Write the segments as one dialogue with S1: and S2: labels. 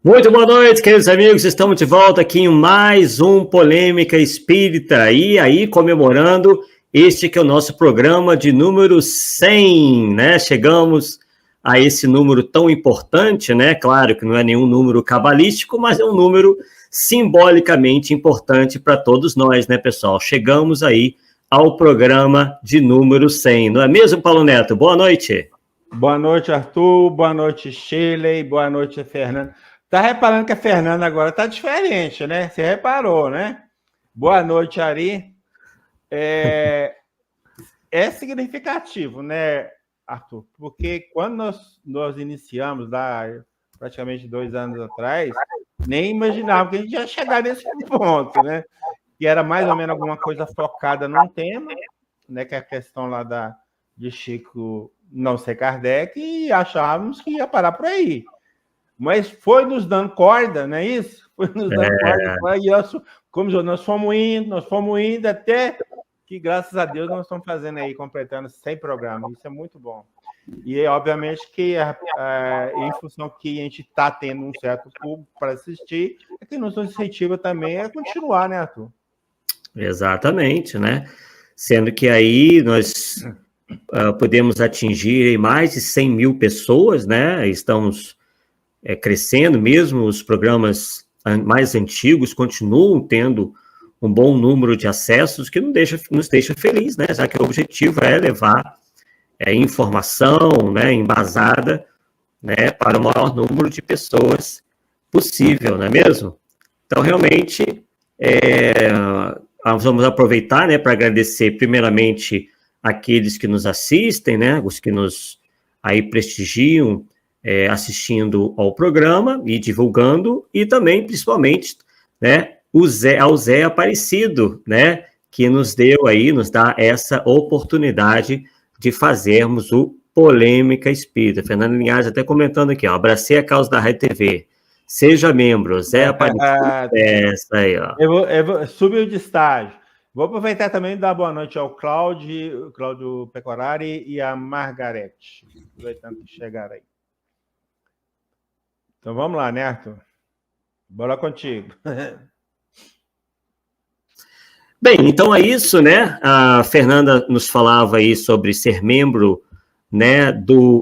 S1: Muito boa noite, queridos amigos. Estamos de volta aqui em mais um Polêmica Espírita. E aí, comemorando este que é o nosso programa de número 100, né? Chegamos a esse número tão importante, né? Claro que não é nenhum número cabalístico, mas é um número simbolicamente importante para todos nós, né, pessoal? Chegamos aí ao programa de número 100. Não é mesmo, Paulo Neto? Boa noite.
S2: Boa noite, Arthur. Boa noite, Shirley. Boa noite, Fernanda. Tá reparando que a Fernanda agora tá diferente, né? Você reparou, né? Boa noite, Ari. É significativo, né, Arthur? Porque quando nós iniciamos lá, praticamente 2 anos atrás, nem imaginava que a gente ia chegar nesse ponto, né? Que era mais ou menos alguma coisa focada num tema, né? Que é a questão lá de Chico não ser Kardec, e achávamos que ia parar por aí. Mas foi nos dando corda, não é isso? Foi nos dando corda. E como nós fomos indo, até que, graças a Deus, nós estamos fazendo aí, completando 100 programas. Isso é muito bom. E, obviamente, que em função que a gente está tendo um certo público para assistir, é que nos incentiva também a continuar, né, Arthur?
S1: Exatamente, né? Sendo que aí nós podemos atingir mais de 100 mil pessoas, né? Estamos crescendo mesmo, os programas mais antigos continuam tendo um bom número de acessos, que nos deixa feliz, né? Já que o objetivo é levar informação, né, embasada, né, para o maior número de pessoas possível, não é mesmo? Então, realmente, nós vamos aproveitar, né, para agradecer primeiramente aqueles que nos assistem, né, os que nos aí prestigiam, assistindo ao programa e divulgando, e também, principalmente, né, ao Zé Aparecido, né, que nos dá essa oportunidade de fazermos o Polêmica Espírita. Fernando Linhares até comentando aqui, ó, abracei a causa da Rádio TV, seja membro, Zé Aparecido, essa aí, ó.
S2: Subiu de estágio. Vou aproveitar também e dar boa noite ao Cláudio Pecorari e a Margarete, aproveitando que chegaram aí. Então vamos lá, né, Arthur? Bora contigo.
S1: Bem, então é isso, né? A Fernanda nos falava aí sobre ser membro, né,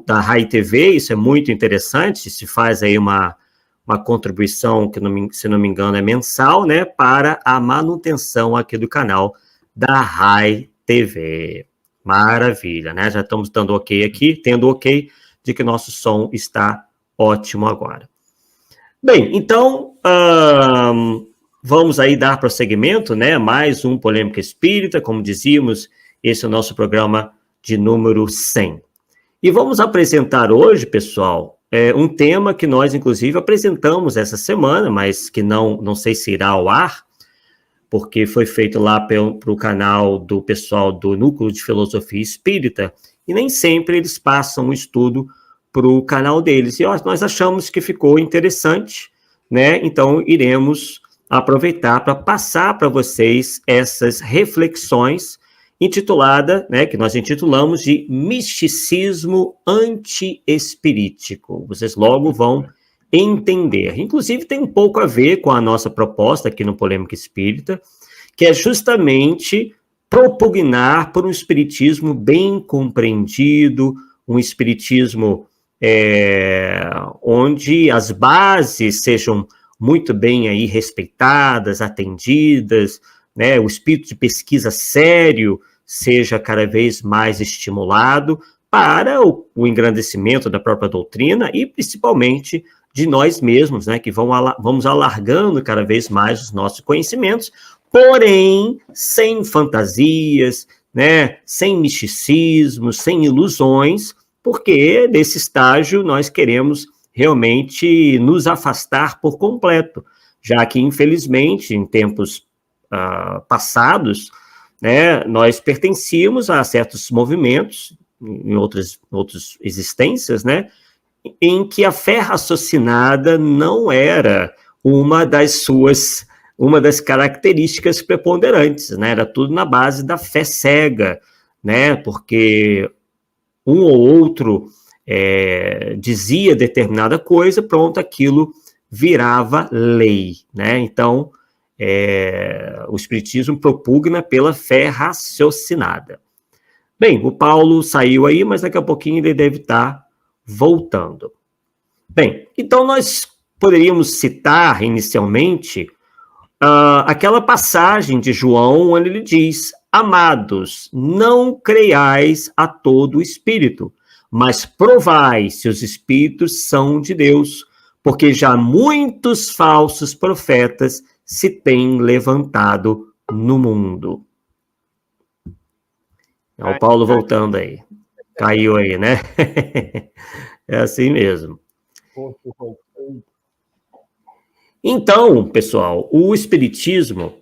S1: da Rai TV, isso é muito interessante, se faz aí uma contribuição, que se não me engano é mensal, né, para a manutenção aqui do canal da Rai TV. Maravilha, né? Já estamos dando ok aqui, tendo ok de que nosso som está ótimo agora. Bem, então, vamos aí dar prosseguimento, né? Mais um Polêmica Espírita, como dizíamos, esse é o nosso programa de número 100. E vamos apresentar hoje, pessoal, um tema que nós, inclusive, apresentamos essa semana, mas que não sei se irá ao ar, porque foi feito lá para o canal do pessoal do Núcleo de Filosofia Espírita, e nem sempre eles passam o estudo para o canal deles. E nós achamos que ficou interessante, né? Então, iremos aproveitar para passar para vocês essas reflexões intitulada, né, que nós intitulamos de Misticismo Anti-Espirítico. Vocês logo vão entender. Inclusive, tem um pouco a ver com a nossa proposta aqui no Polêmica Espírita, que é justamente propugnar por um espiritismo bem compreendido, um espiritismo onde as bases sejam muito bem aí respeitadas, atendidas, né, o espírito de pesquisa sério seja cada vez mais estimulado para o engrandecimento da própria doutrina e principalmente de nós mesmos, né, que vamos alargando cada vez mais os nossos conhecimentos, porém sem fantasias, né, sem misticismos, sem ilusões, porque nesse estágio nós queremos realmente nos afastar por completo, já que, infelizmente, em tempos passados, né, nós pertencíamos a certos movimentos, em outras existências, né, em que a fé raciocinada não era uma das características preponderantes, né, era tudo na base da fé cega, né, porque um ou outro dizia determinada coisa, pronto, aquilo virava lei, né? Então, o Espiritismo propugna pela fé raciocinada. Bem, o Paulo saiu aí, mas daqui a pouquinho ele deve estar voltando. Bem, então nós poderíamos citar inicialmente aquela passagem de João, onde ele diz: amados, não creiais a todo espírito, mas provai se os espíritos são de Deus, porque já muitos falsos profetas se têm levantado no mundo. É o Paulo voltando aí. Caiu aí, né? É assim mesmo. Então, pessoal, o Espiritismo,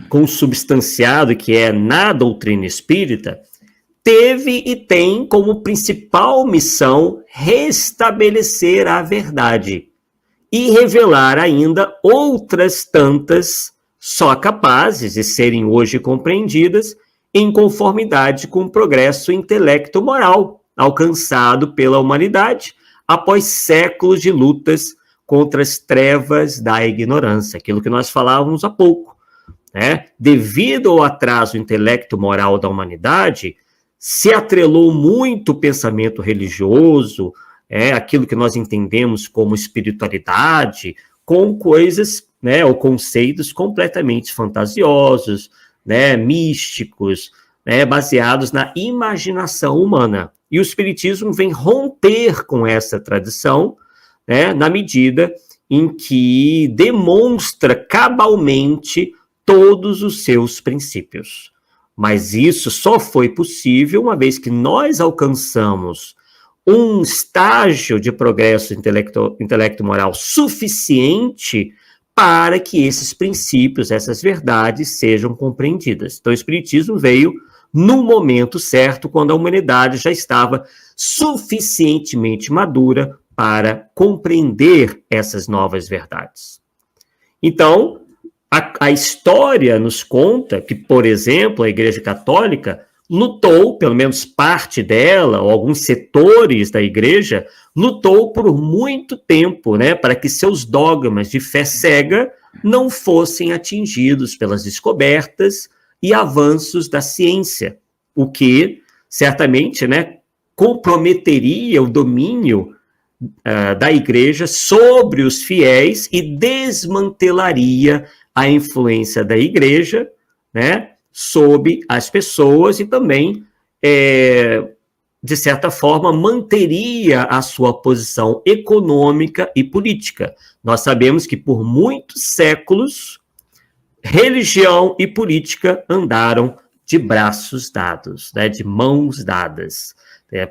S1: consubstanciado, que é na doutrina espírita, teve e tem como principal missão restabelecer a verdade e revelar ainda outras tantas só capazes de serem hoje compreendidas em conformidade com o progresso intelecto-moral alcançado pela humanidade após séculos de lutas contra as trevas da ignorância, aquilo que nós falávamos há pouco, né? Devido ao atraso intelecto-moral da humanidade, se atrelou muito o pensamento religioso, aquilo que nós entendemos como espiritualidade, com coisas, né, ou conceitos completamente fantasiosos, né, místicos, né, baseados na imaginação humana. E o Espiritismo vem romper com essa tradição, né, na medida em que demonstra cabalmente todos os seus princípios. Mas isso só foi possível uma vez que nós alcançamos um estágio de progresso intelecto-moral suficiente para que esses princípios, essas verdades sejam compreendidas. Então, o Espiritismo veio no momento certo, quando a humanidade já estava suficientemente madura para compreender essas novas verdades. Então, a história nos conta que, por exemplo, a Igreja Católica lutou, pelo menos parte dela, ou alguns setores da Igreja, lutou por muito tempo, né, para que seus dogmas de fé cega não fossem atingidos pelas descobertas e avanços da ciência, o que, certamente, né, comprometeria o domínio da Igreja sobre os fiéis e desmantelaria a influência da Igreja, né, sobre as pessoas e também, de certa forma, manteria a sua posição econômica e política. Nós sabemos que por muitos séculos, religião e política andaram de braços dados, né, de mãos dadas,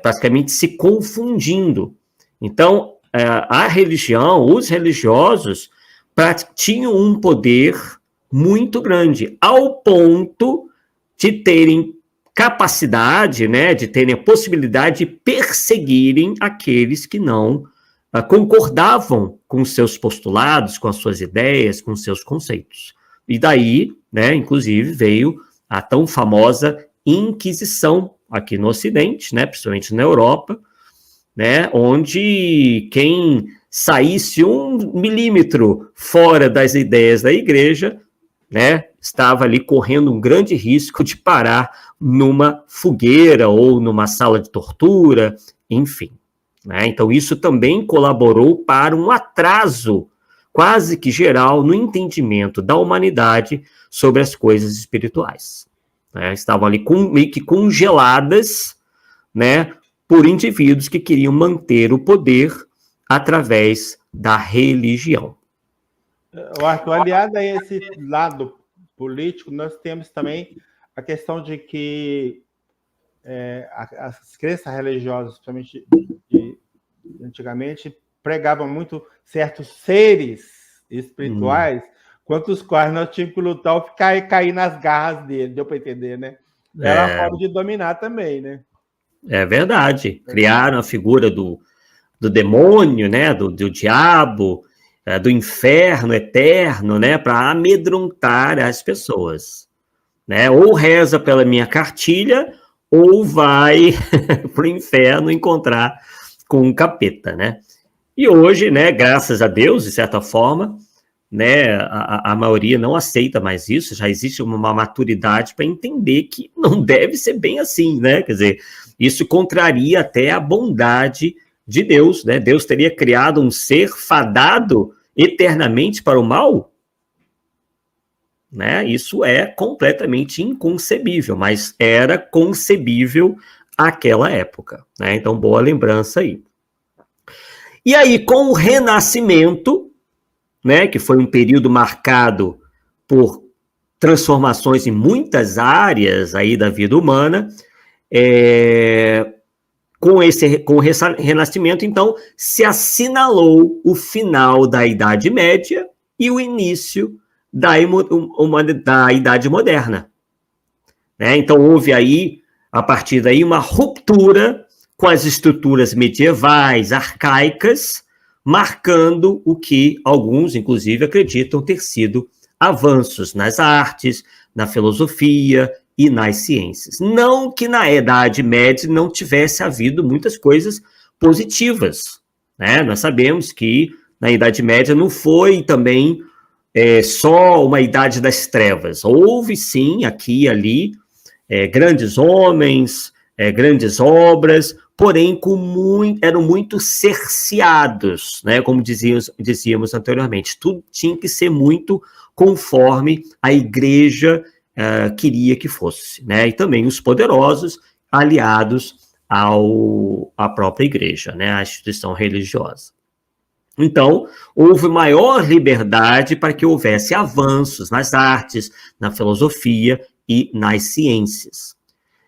S1: praticamente se confundindo. Então, a religião, os religiosos, tinham um poder muito grande, ao ponto de terem capacidade, né, de terem a possibilidade de perseguirem aqueles que não concordavam com seus postulados, com as suas ideias, com seus conceitos. E daí, né, inclusive, veio a tão famosa Inquisição aqui no Ocidente, né, principalmente na Europa, né, onde quem saísse 1 milímetro fora das ideias da Igreja, né, estava ali correndo um grande risco de parar numa fogueira ou numa sala de tortura, enfim. Né? Então, isso também colaborou para um atraso quase que geral no entendimento da humanidade sobre as coisas espirituais. Né? Estavam ali meio que congeladas, né, por indivíduos que queriam manter o poder através da religião.
S2: Arthur, aliado a esse lado político, nós temos também a questão de que as crenças religiosas, principalmente antigamente, pregavam muito certos seres espirituais, quanto os quais nós tínhamos que lutar ou cair nas garras dele, deu para entender, né? Era uma forma de dominar também, né?
S1: É verdade. Criaram a figura do demônio, né? Do diabo, do inferno eterno, né? Para amedrontar as pessoas. Né? Ou reza pela minha cartilha, ou vai para o inferno encontrar com um capeta, né? E hoje, né, graças a Deus, de certa forma, né, a maioria não aceita mais isso, já existe uma maturidade para entender que não deve ser bem assim, né? Quer dizer, isso contraria até a bondade de Deus, né? Deus teria criado um ser fadado eternamente para o mal? Né? Isso é completamente inconcebível, mas era concebível àquela época, né? Então, boa lembrança aí. E aí, com o Renascimento, né, que foi um período marcado por transformações em muitas áreas aí da vida humana, com o Renascimento, então, se assinalou o final da Idade Média e o início da Idade Moderna. Né? Então, houve aí, a partir daí, uma ruptura com as estruturas medievais, arcaicas, marcando o que alguns, inclusive, acreditam ter sido avanços nas artes, na filosofia e nas ciências. Não que na Idade Média não tivesse havido muitas coisas positivas, né? Nós sabemos que na Idade Média não foi também só uma idade das trevas. Houve, sim, aqui e ali, grandes homens, grandes obras, porém eram muito cerceados, né? Como dizíamos anteriormente. Tudo tinha que ser muito conforme a igreja queria que fosse, né? E também os poderosos aliados à própria igreja, né? À instituição religiosa. Então, houve maior liberdade para que houvesse avanços nas artes, na filosofia e nas ciências.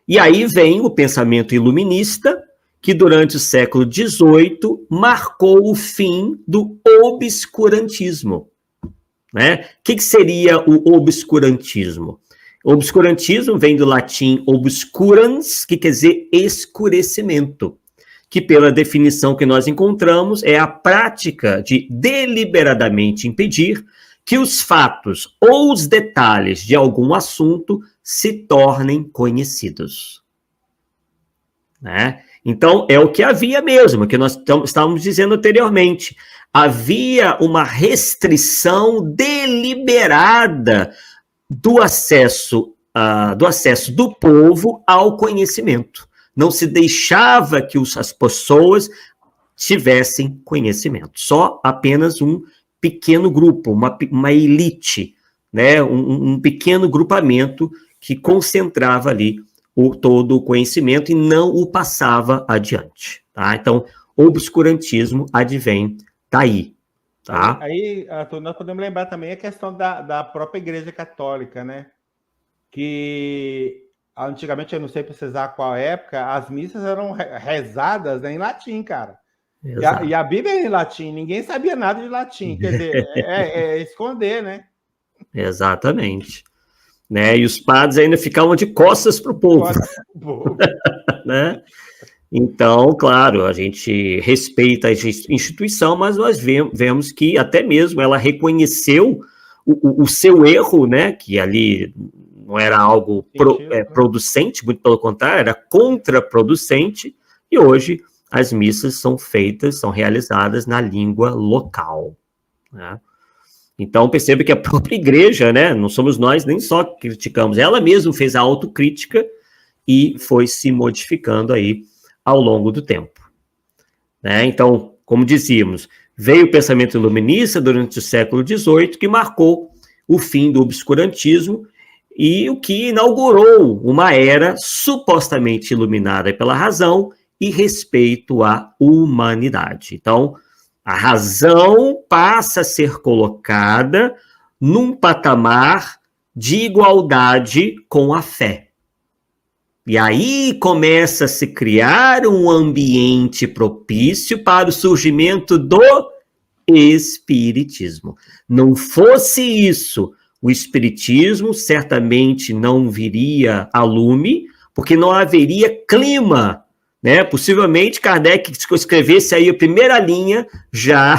S1: E aí vem o pensamento iluminista, que durante o século XVIII marcou o fim do obscurantismo. Né? O que seria o obscurantismo? O obscurantismo vem do latim obscurans, que quer dizer escurecimento, que pela definição que nós encontramos é a prática de deliberadamente impedir que os fatos ou os detalhes de algum assunto se tornem conhecidos. Né? Então, é o que havia mesmo, que nós estávamos dizendo anteriormente. Havia uma restrição deliberada do acesso do povo ao conhecimento. Não se deixava que as pessoas tivessem conhecimento. Só apenas um pequeno grupo, uma elite, né? um pequeno grupamento que concentrava ali todo o conhecimento e não o passava adiante. Tá? Então, o obscurantismo advém daí. Tá?
S2: Aí, Arthur, nós podemos lembrar também a questão da própria Igreja Católica, né? Que antigamente, eu não sei precisar qual época, as missas eram rezadas em latim, cara. E a Bíblia é em latim, ninguém sabia nada de latim. Quer dizer, esconder, né?
S1: Exatamente. Né? E os padres ainda ficavam de costas para o povo. Né? Então, claro, a gente respeita a instituição, mas nós vemos que até mesmo ela reconheceu o seu erro, né? Que ali não era algo producente, muito pelo contrário, era contraproducente, e hoje as missas são realizadas na língua local. Né? Então, perceba que a própria igreja, né, não somos nós, nem só criticamos, ela mesma fez a autocrítica e foi se modificando aí ao longo do tempo. Né? Então, como dizíamos, veio o pensamento iluminista durante o século XVIII, que marcou o fim do obscurantismo e o que inaugurou uma era supostamente iluminada pela razão e respeito à humanidade. Então, a razão passa a ser colocada num patamar de igualdade com a fé. E aí começa a se criar um ambiente propício para o surgimento do Espiritismo. Não fosse isso, o Espiritismo certamente não viria a lume, porque não haveria clima. Né? Possivelmente Kardec, se escrevesse aí a primeira linha, já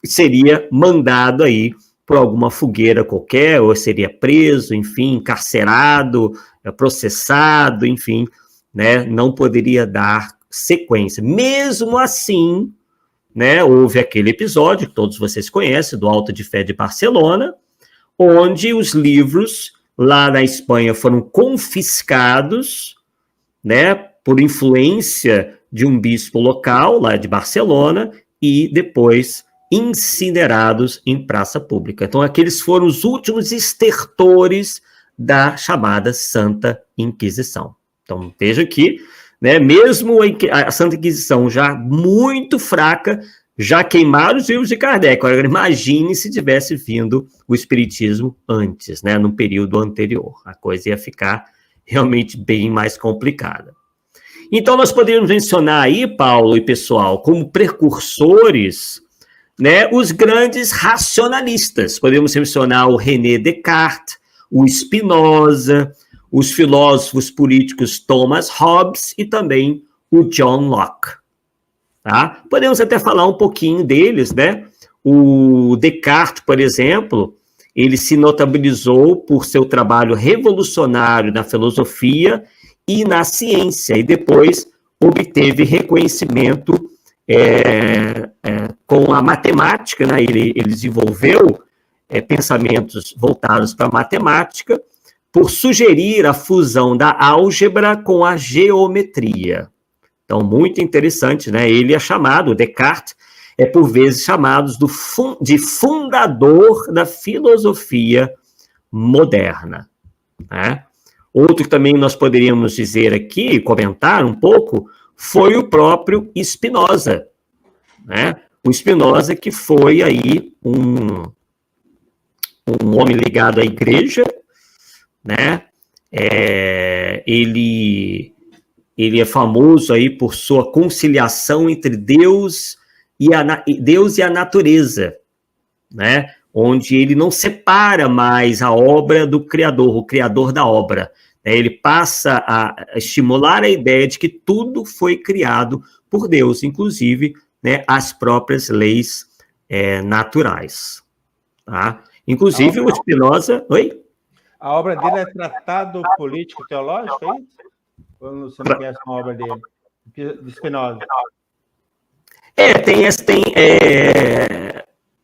S1: seria mandado aí por alguma fogueira qualquer, ou seria preso, enfim, encarcerado, processado, enfim, né? Não poderia dar sequência. Mesmo assim, né, houve aquele episódio que todos vocês conhecem, do Auto de Fé de Barcelona, onde os livros lá na Espanha foram confiscados, né, por influência de um bispo local, lá de Barcelona, e depois incinerados em praça pública. Então, aqueles foram os últimos estertores da chamada Santa Inquisição. Então, veja que, né, mesmo a Santa Inquisição já muito fraca, já queimaram os livros de Kardec. Agora, imagine se tivesse vindo o Espiritismo antes, né, no período anterior. A coisa ia ficar realmente bem mais complicada. Então, nós poderíamos mencionar aí, Paulo e pessoal, como precursores, né, os grandes racionalistas. Podemos mencionar o René Descartes, o Spinoza, os filósofos políticos Thomas Hobbes e também o John Locke. Tá? Podemos até falar um pouquinho deles, né? O Descartes, por exemplo, ele se notabilizou por seu trabalho revolucionário na filosofia e na ciência, e depois obteve reconhecimento com a matemática, né? Ele desenvolveu pensamentos voltados para a matemática, por sugerir a fusão da álgebra com a geometria. Então, muito interessante, né? Ele é chamado, Descartes, por vezes chamado de fundador da filosofia moderna, né? Outro que também nós poderíamos dizer aqui, comentar um pouco, foi o próprio Spinoza, né? O Spinoza, que foi aí um homem ligado à igreja, né? Ele é famoso aí por sua conciliação entre Deus e a natureza, né? Onde ele não separa mais a obra do Criador, o Criador da obra. Ele passa a estimular a ideia de que tudo foi criado por Deus, inclusive, né, as próprias leis naturais. Tá? Inclusive, o Spinoza... Oi?
S2: A obra dele é Tratado Político Teológico, é isso? Ou você não conhece a obra dele? De Spinoza.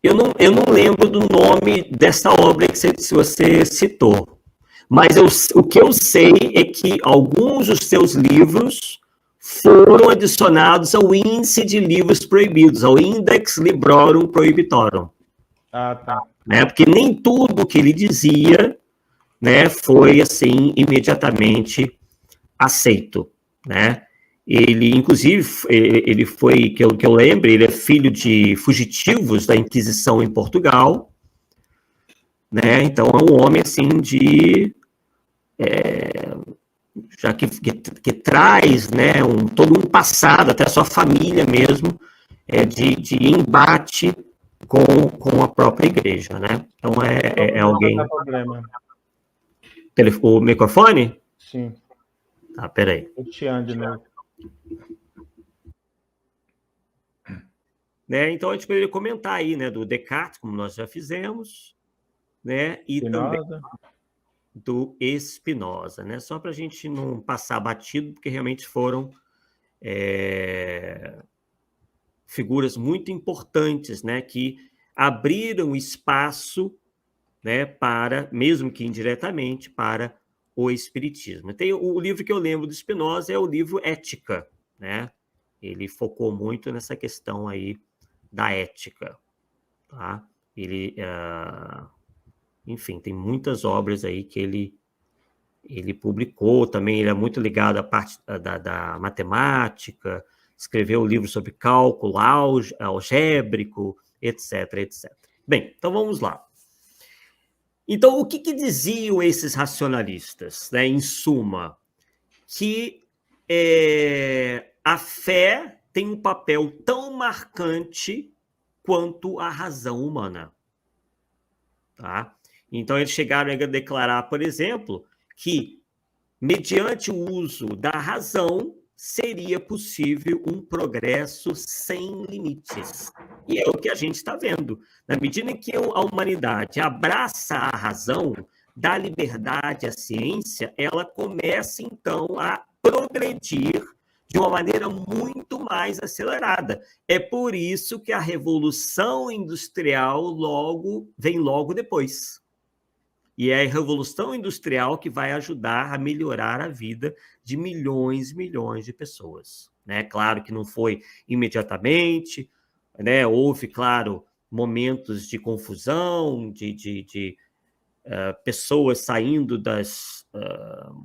S1: Eu não lembro do nome dessa obra que você citou, mas o que eu sei é que alguns dos seus livros foram adicionados ao índice de livros proibidos, ao Index Librorum Prohibitorum.
S2: Ah, tá.
S1: Né? Porque nem tudo que ele dizia, né, foi assim imediatamente aceito, né? Ele, inclusive, ele foi, que eu lembro, ele é filho de fugitivos da Inquisição em Portugal, né? Então é um homem assim já que traz, né, todo um passado, até a sua família mesmo, de embate com a própria igreja, né? Então é alguém.
S2: Não tem problema.
S1: O microfone?
S2: Sim.
S1: Ah, peraí.
S2: Eu te ando de novo.
S1: Né? Então, a gente poderia comentar aí, né, do Descartes, como nós já fizemos, né, e Spinoza. Também do Spinoza, né? Só para a gente não passar batido, porque realmente foram figuras muito importantes, né, que abriram espaço, né, para, mesmo que indiretamente, para o Espiritismo. Tem o livro que eu lembro do Spinoza é o livro Ética, né? Ele focou muito nessa questão aí da ética, tá? Ele, enfim, tem muitas obras aí que ele publicou, também ele é muito ligado à parte da matemática, escreveu um livro sobre cálculo algébrico, etc, etc. Bem, então vamos lá. Então, o que diziam esses racionalistas, né, em suma? Que a fé tem um papel tão marcante quanto a razão humana. Tá? Então, eles chegaram a declarar, por exemplo, que, mediante o uso da razão, seria possível um progresso sem limites. E é o que a gente está vendo. Na medida em que a humanidade abraça a razão, dá liberdade à ciência, ela começa, então, a progredir de uma maneira muito mais acelerada. É por isso que a Revolução Industrial vem logo depois. E é a Revolução Industrial que vai ajudar a melhorar a vida de milhões e milhões de pessoas. Né? Claro que não foi imediatamente, né? Houve, claro, momentos de confusão, de pessoas saindo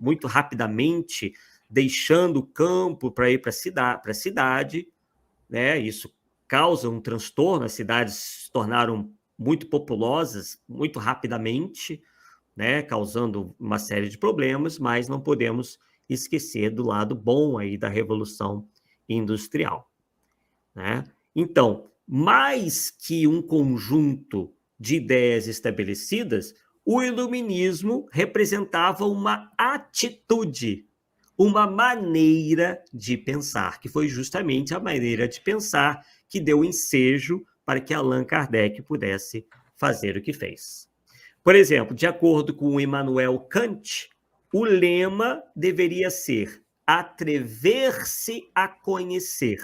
S1: muito rapidamente, deixando o campo para ir para a cidade, né? Isso causa um transtorno, as cidades se tornaram muito populosas muito rapidamente, né? Causando uma série de problemas, mas não podemos esquecer do lado bom aí da Revolução Industrial. Né? Então, mais que um conjunto de ideias estabelecidas, o iluminismo representava uma atitude, uma maneira de pensar, que foi justamente a maneira de pensar que deu ensejo para que Allan Kardec pudesse fazer o que fez. Por exemplo, de acordo com Immanuel Kant, o lema deveria ser atrever-se a conhecer.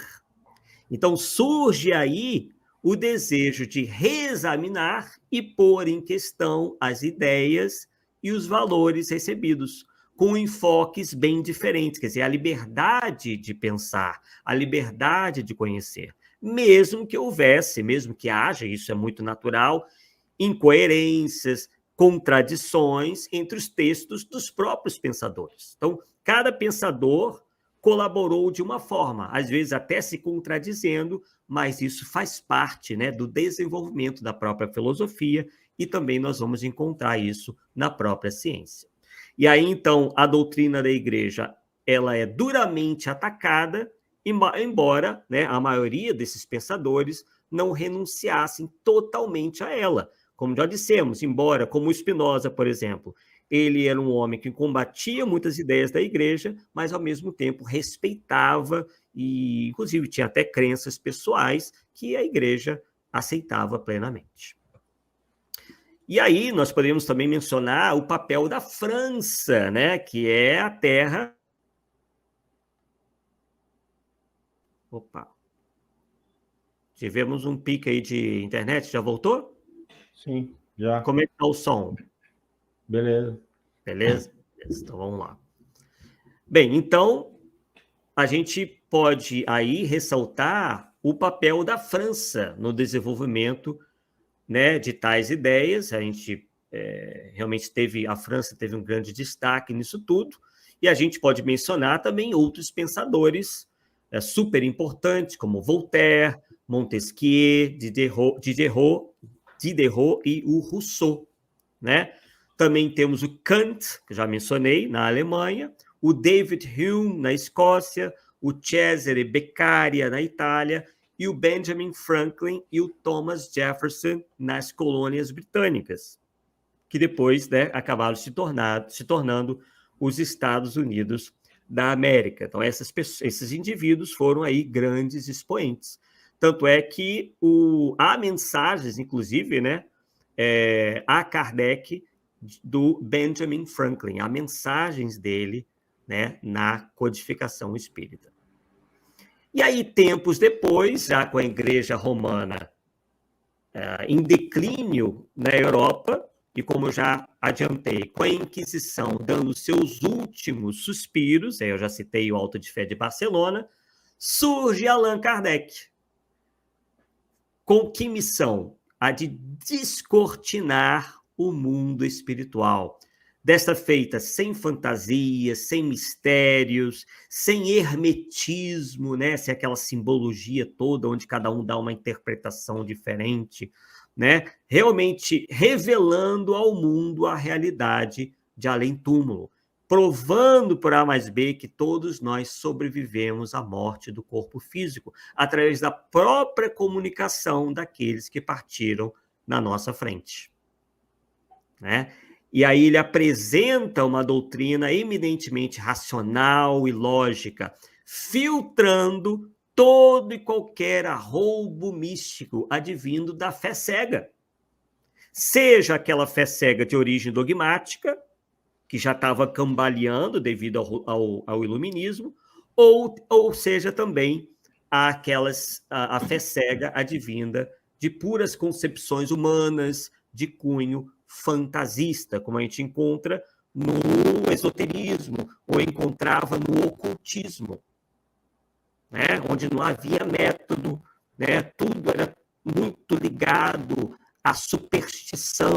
S1: Então, surge aí o desejo de reexaminar e pôr em questão as ideias e os valores recebidos, com enfoques bem diferentes, quer dizer, a liberdade de pensar, a liberdade de conhecer, mesmo que houvesse, mesmo que haja, isso é muito natural, incoerências, contradições entre os textos dos próprios pensadores. Então, cada pensador colaborou de uma forma, às vezes até se contradizendo, mas isso faz parte, né, do desenvolvimento da própria filosofia e também nós vamos encontrar isso na própria ciência. E aí, então, a doutrina da igreja ela é duramente atacada, embora, né, a maioria desses pensadores não renunciassem totalmente a ela. Como já dissemos, embora, como Spinoza, por exemplo, ele era um homem que combatia muitas ideias da igreja, mas, ao mesmo tempo, respeitava e, inclusive, tinha até crenças pessoais que a igreja aceitava plenamente. E aí nós podemos também mencionar o papel da França, né, que é a terra... Opa! Tivemos um pique aí de internet, já voltou?
S2: Sim, já.
S1: Como é que está o som?
S2: Beleza.
S1: Beleza? Então vamos lá. Bem, então a gente pode aí ressaltar o papel da França no desenvolvimento, né, de tais ideias. A gente realmente a França teve um grande destaque nisso tudo, e a gente pode mencionar também outros pensadores super importantes, como Voltaire, Montesquieu, Diderot e o Rousseau, né? Também temos o Kant, que já mencionei, na Alemanha, o David Hume, na Escócia, o Cesare Beccaria, na Itália, e o Benjamin Franklin e o Thomas Jefferson nas colônias britânicas, que depois, né, acabaram se tornando os Estados Unidos da América. Então, esses indivíduos foram aí grandes expoentes. Tanto é que há mensagens, inclusive, né, a Kardec, do Benjamin Franklin, há mensagens dele, né, na codificação espírita. E aí, tempos depois, já com a Igreja Romana em declínio na Europa, e como eu já adiantei, com a Inquisição dando seus últimos suspiros, eu já citei o Auto de Fé de Barcelona, surge Allan Kardec. Com que missão? A de descortinar o mundo espiritual. Desta feita sem fantasias, sem mistérios, sem hermetismo, né? Sem aquela simbologia toda, onde cada um dá uma interpretação diferente, né? Realmente revelando ao mundo a realidade de além-túmulo, provando por A mais B que todos nós sobrevivemos à morte do corpo físico, através da própria comunicação daqueles que partiram na nossa frente, né? E aí ele apresenta uma doutrina eminentemente racional e lógica, filtrando todo e qualquer arroubo místico advindo da fé cega. Seja aquela fé cega de origem dogmática, que já estava cambaleando devido ao iluminismo, ou seja também a fé cega advinda de puras concepções humanas de cunho fantasista, como a gente encontra no esoterismo, ou encontrava no ocultismo, né? Onde não havia método, né? Tudo era muito ligado à superstição,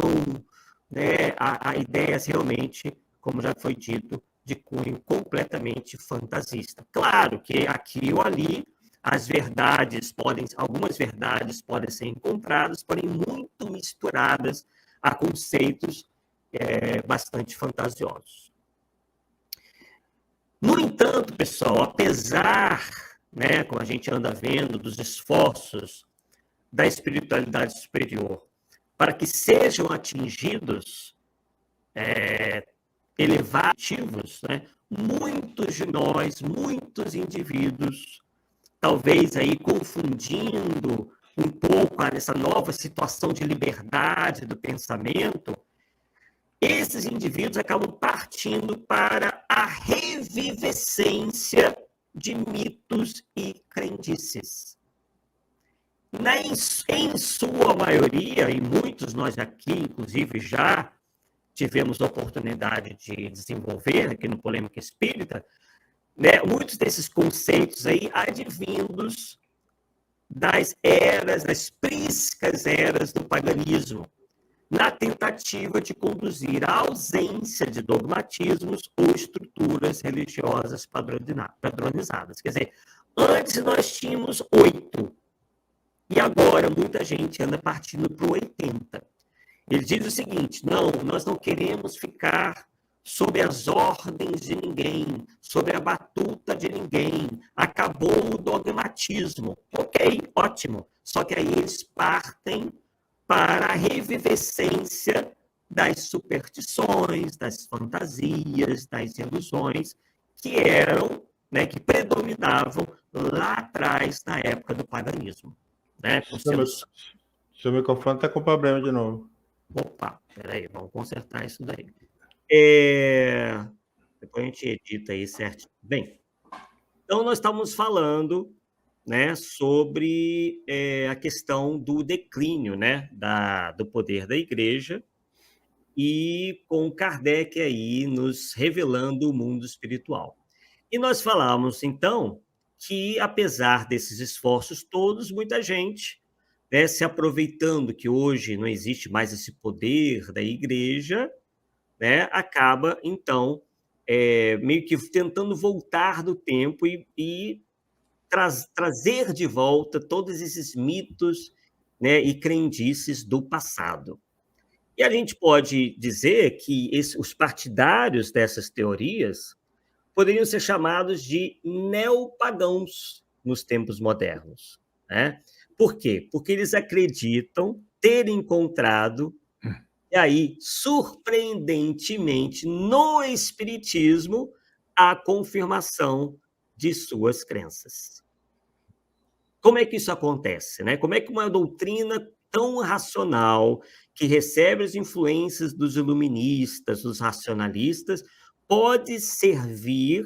S1: né? A ideias realmente, como já foi dito, de cunho completamente fantasista. Claro que aqui ou ali algumas verdades podem ser encontradas, porém muito misturadas a conceitos bastante fantasiosos. No entanto, pessoal, apesar, né, como a gente anda vendo, dos esforços da espiritualidade superior para que sejam atingidos elevativos, né, muitos de nós, muitos indivíduos, talvez aí confundindo um pouco essa nova situação de liberdade do pensamento, esses indivíduos acabam partindo para a revivescência de mitos e crendices. Em sua maioria, e muitos nós aqui, inclusive, já tivemos a oportunidade de desenvolver aqui no Polêmica Espírita, né, muitos desses conceitos aí advindos das priscas eras do paganismo, na tentativa de conduzir à ausência de dogmatismos ou estruturas religiosas padronizadas. Quer dizer, antes nós tínhamos 8, e agora muita gente anda partindo para o 80. Ele diz o seguinte: não, nós não queremos ficar sob as ordens de ninguém, sob a batuta de ninguém. Acabou o dogmatismo. Ok, ótimo. Só que aí eles partem para a revivescência das superstições, das fantasias, das ilusões que eram, né, que predominavam lá atrás, na época do paganismo. Né?
S2: Seu microfone está com problema de novo.
S1: Opa, peraí, vamos consertar isso daí. Depois a gente edita aí certo. Bem, então nós estamos falando, né, sobre a questão do declínio, né, do poder da igreja, e com Kardec aí nos revelando o mundo espiritual. E nós falamos, então, que apesar desses esforços todos, muita gente, né, se aproveitando que hoje não existe mais esse poder da igreja, né, acaba, então, meio que tentando voltar do tempo e trazer de volta todos esses mitos, né, e crendices do passado. E a gente pode dizer que os partidários dessas teorias poderiam ser chamados de neopagãos nos tempos modernos. Né? Por quê? Porque eles acreditam ter encontrado, e aí, surpreendentemente, no Espiritismo, a confirmação de suas crenças. Como é que isso acontece? Né? Como é que uma doutrina tão racional, que recebe as influências dos iluministas, dos racionalistas, pode servir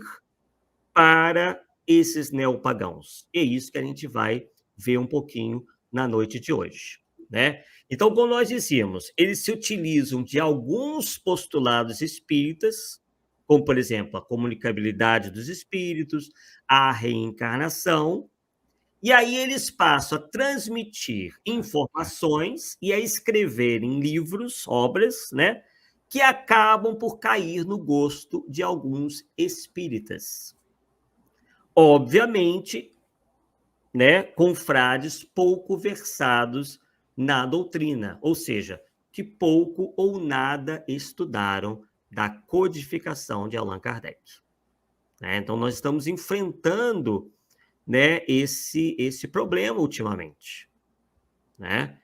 S1: para esses neopagãos? É isso que a gente vai ver um pouquinho na noite de hoje. Né? Então, como nós dizíamos, eles se utilizam de alguns postulados espíritas, como, por exemplo, a comunicabilidade dos espíritos, a reencarnação, e aí eles passam a transmitir informações e a escrever em livros, obras, né, que acabam por cair no gosto de alguns espíritas. Obviamente, né, confrades pouco versados na doutrina, ou seja, que pouco ou nada estudaram da codificação de Allan Kardec. Então, nós estamos enfrentando, né, esse problema ultimamente. Né?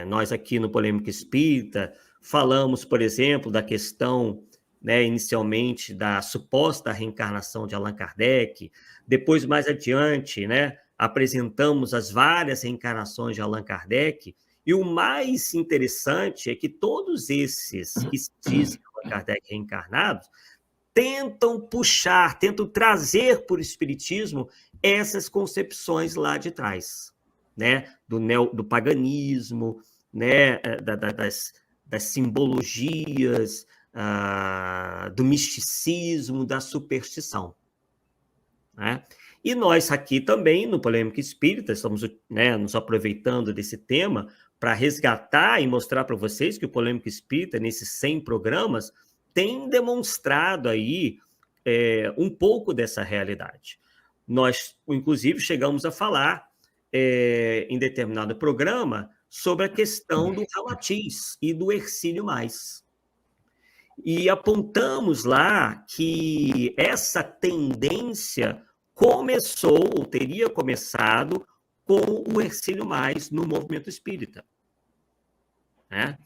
S1: Nós aqui no Polêmica Espírita falamos, por exemplo, da questão, né, inicialmente da suposta reencarnação de Allan Kardec, depois, mais adiante, né, apresentamos as várias reencarnações de Allan Kardec, e o mais interessante é que todos esses que se dizem Allan Kardec reencarnados tentam puxar, tentam trazer para o espiritismo essas concepções lá de trás, né? Do paganismo, né? Das simbologias, do misticismo, da superstição, né? E nós aqui também, no Polêmica Espírita, estamos, né, nos aproveitando desse tema para resgatar e mostrar para vocês que o Polêmica Espírita, nesses 100 programas, tem demonstrado aí um pouco dessa realidade. Nós, inclusive, chegamos a falar em determinado programa sobre a questão do Ramatiz e do Hercílio Mais. E apontamos lá que essa tendência começou, ou teria começado, com o Hercílio Mais no movimento espírita, né?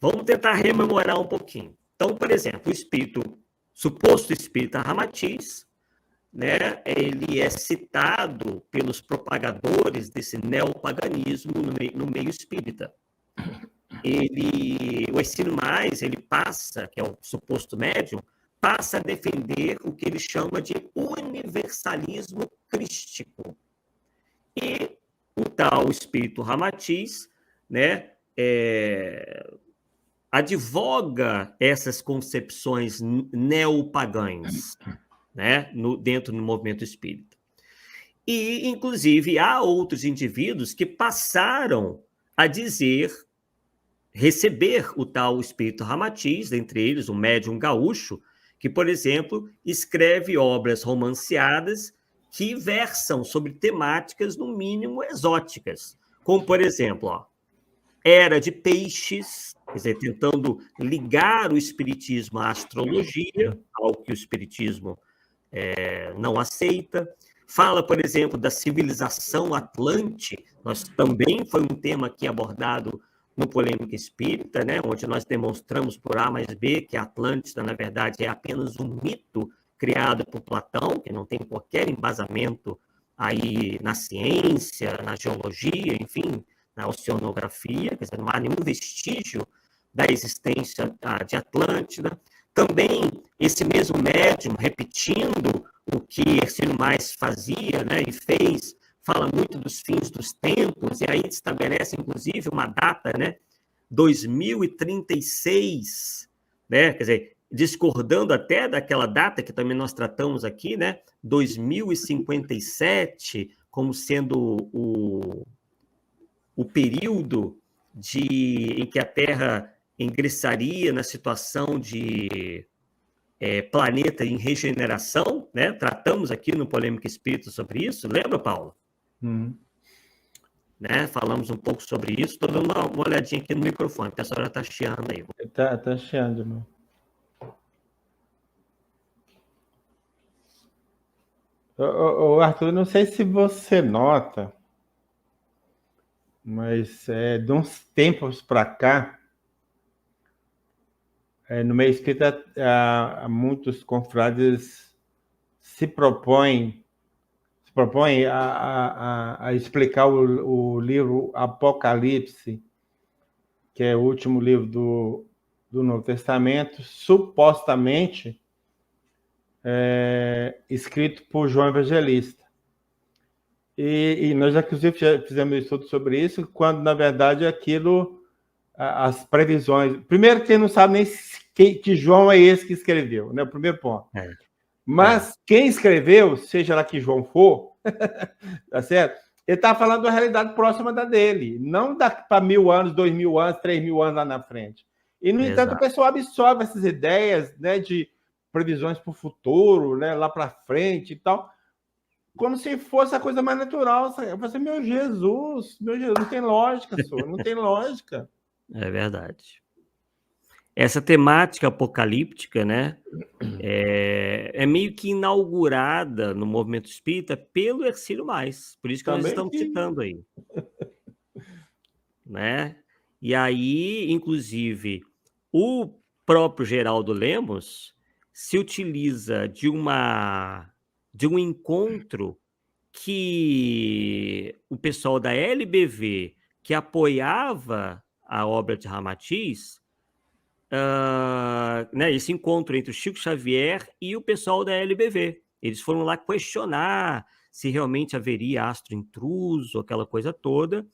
S1: Vamos tentar rememorar um pouquinho. Então, por exemplo, o suposto espírita Ramatiz, né, ele é citado pelos propagadores desse neopaganismo no meio espírita. O Hercílio Mais, ele passa, que é o suposto médium, passa a defender o que ele chama de universalismo crístico. E o tal espírito Ramatiz, né, advoga essas concepções neopagãs, né, dentro do movimento espírita. E, inclusive, há outros indivíduos que passaram a receber o tal espírito Ramatiz, dentre eles o médium gaúcho, que, por exemplo, escreve obras romanceadas que versam sobre temáticas, no mínimo, exóticas, como, por exemplo, Era de Peixes, quer dizer, tentando ligar o espiritismo à astrologia, algo que o espiritismo não aceita. Fala, por exemplo, da civilização Atlante, também foi um tema aqui abordado no Polêmica Espírita, né, onde nós demonstramos por A mais B que a Atlântida, na verdade, é apenas um mito criado por Platão, que não tem qualquer embasamento aí na ciência, na geologia, enfim, na oceanografia, quer dizer, não há nenhum vestígio da existência de Atlântida. Também esse mesmo médium, repetindo o que Hercílio Mais fazia, né, e fez, fala muito dos fins dos tempos, e aí estabelece, inclusive, uma data, né, 2036, né, quer dizer, discordando até daquela data que também nós tratamos aqui, né, 2057, como sendo o período em que a Terra ingressaria na situação de planeta em regeneração, né? Tratamos aqui no Polêmica Espírita sobre isso, lembra, Paulo? Né? Falamos um pouco sobre isso. Estou dando uma olhadinha aqui no microfone, porque a senhora está chiando aí.
S2: Tá chiando, irmão. Arthur, não sei se você nota, mas de uns tempos para cá, no meio espírita, muitos confrades se propõem a explicar o livro Apocalipse, que é o último livro do Novo Testamento, supostamente escrito por João Evangelista. E nós, inclusive, já fizemos um estudo sobre isso, quando, na verdade, aquilo, as previsões... Primeiro, quem não sabe nem que João é esse que escreveu, né? O primeiro ponto. Mas quem escreveu, seja lá que João for, tá certo? Ele está falando da realidade próxima da dele, não para 1000 anos, 2000 anos, 3000 anos lá na frente. E, no entanto, o pessoal absorve essas ideias, né, de previsões para o futuro, né, lá para frente e tal, como se fosse a coisa mais natural. Eu falei, meu Jesus, não tem lógica, senhor, não tem lógica.
S1: É verdade. Essa temática apocalíptica, né, é meio que inaugurada no movimento espírita pelo Hercílio Mais, por isso que nós estamos citando aí. Né? E aí, inclusive, o próprio Geraldo Lemos se utiliza de um encontro que o pessoal da LBV, que apoiava a obra de Ramatiz, né, esse encontro entre o Chico Xavier e o pessoal da LBV. Eles foram lá questionar se realmente haveria astro intruso, aquela coisa toda.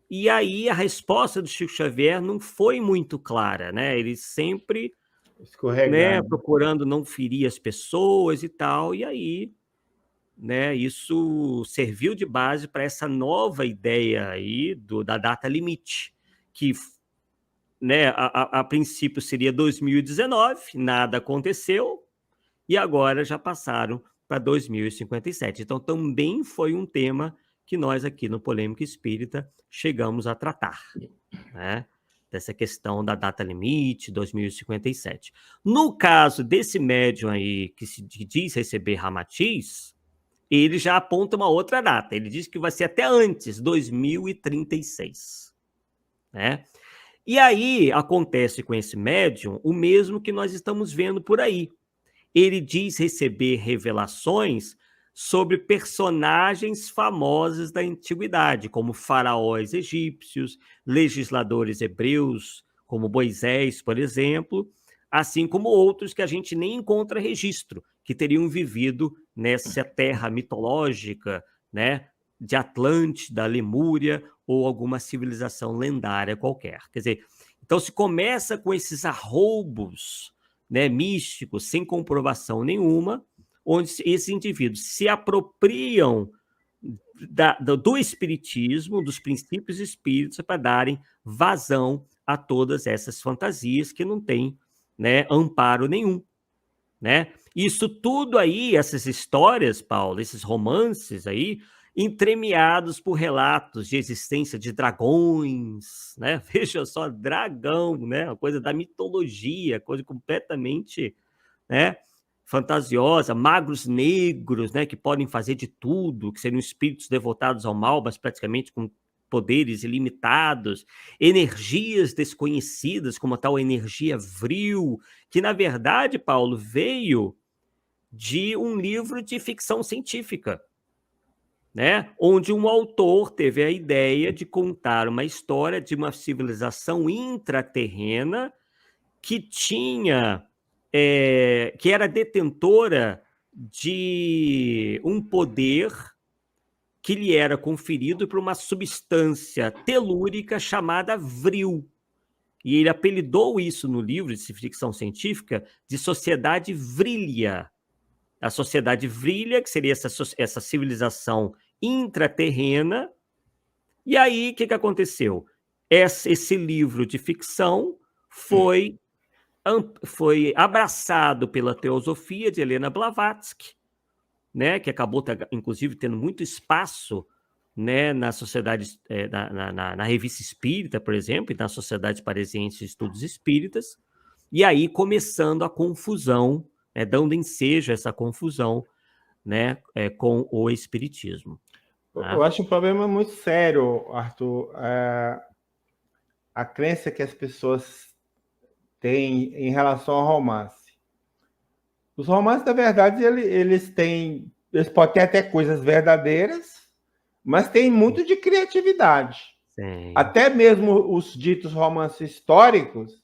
S1: E aí a resposta do Chico Xavier não foi muito clara, né? Ele sempre, né, procurando não ferir as pessoas e tal. E aí, né, isso serviu de base para essa nova ideia aí da data limite, que, né, a princípio seria 2019, nada aconteceu, e agora já passaram para 2057. Então, também foi um tema que nós aqui no Polêmica Espírita chegamos a tratar, né? Dessa questão da data limite, 2057. No caso desse médium aí que se diz receber Ramatiz, ele já aponta uma outra data. Ele diz que vai ser até antes, 2036, né? E aí acontece com esse médium o mesmo que nós estamos vendo por aí. Ele diz receber revelações sobre personagens famosos da antiguidade, como faraós egípcios, legisladores hebreus, como Moisés, por exemplo, assim como outros que a gente nem encontra registro, que teriam vivido nessa terra mitológica, né, de Atlântida, Lemúria ou alguma civilização lendária qualquer. Quer dizer, então se começa com esses arroubos, né, místicos, sem comprovação nenhuma, onde esses indivíduos se apropriam do espiritismo, dos princípios espíritas, para darem vazão a todas essas fantasias que não têm, né, amparo nenhum, né? Isso tudo aí, essas histórias, Paulo, esses romances aí, entremeados por relatos de existência de dragões, né? Veja só, dragão, né? Uma coisa da mitologia, coisa completamente, né, fantasiosa, magos negros, né, que podem fazer de tudo, que seriam espíritos devotados ao mal, mas praticamente com poderes ilimitados, energias desconhecidas, como a tal energia vril, que na verdade, Paulo, veio de um livro de ficção científica, né? Onde um autor teve a ideia de contar uma história de uma civilização intraterrena que tinha, que era detentora de um poder que lhe era conferido por uma substância telúrica chamada vril. E ele apelidou isso no livro de ficção científica de Sociedade Vrília. A Sociedade Vrília, que seria essa civilização intraterrena. E aí, o que aconteceu? Esse livro de ficção foi abraçado pela teosofia de Helena Blavatsky, né, que acabou, inclusive, tendo muito espaço, né, na sociedade, na revista espírita, por exemplo, e na Sociedade Parisiense de Estudos Espíritas, e aí começando a confusão, né, dando ensejo a essa confusão, né, com o espiritismo.
S2: Eu acho um problema muito sério, Arthur, a crença que as pessoas têm em relação ao romance. Os romances, na verdade, eles podem ter até coisas verdadeiras, mas tem muito de criatividade.
S1: Sim.
S2: Até mesmo os ditos romances históricos,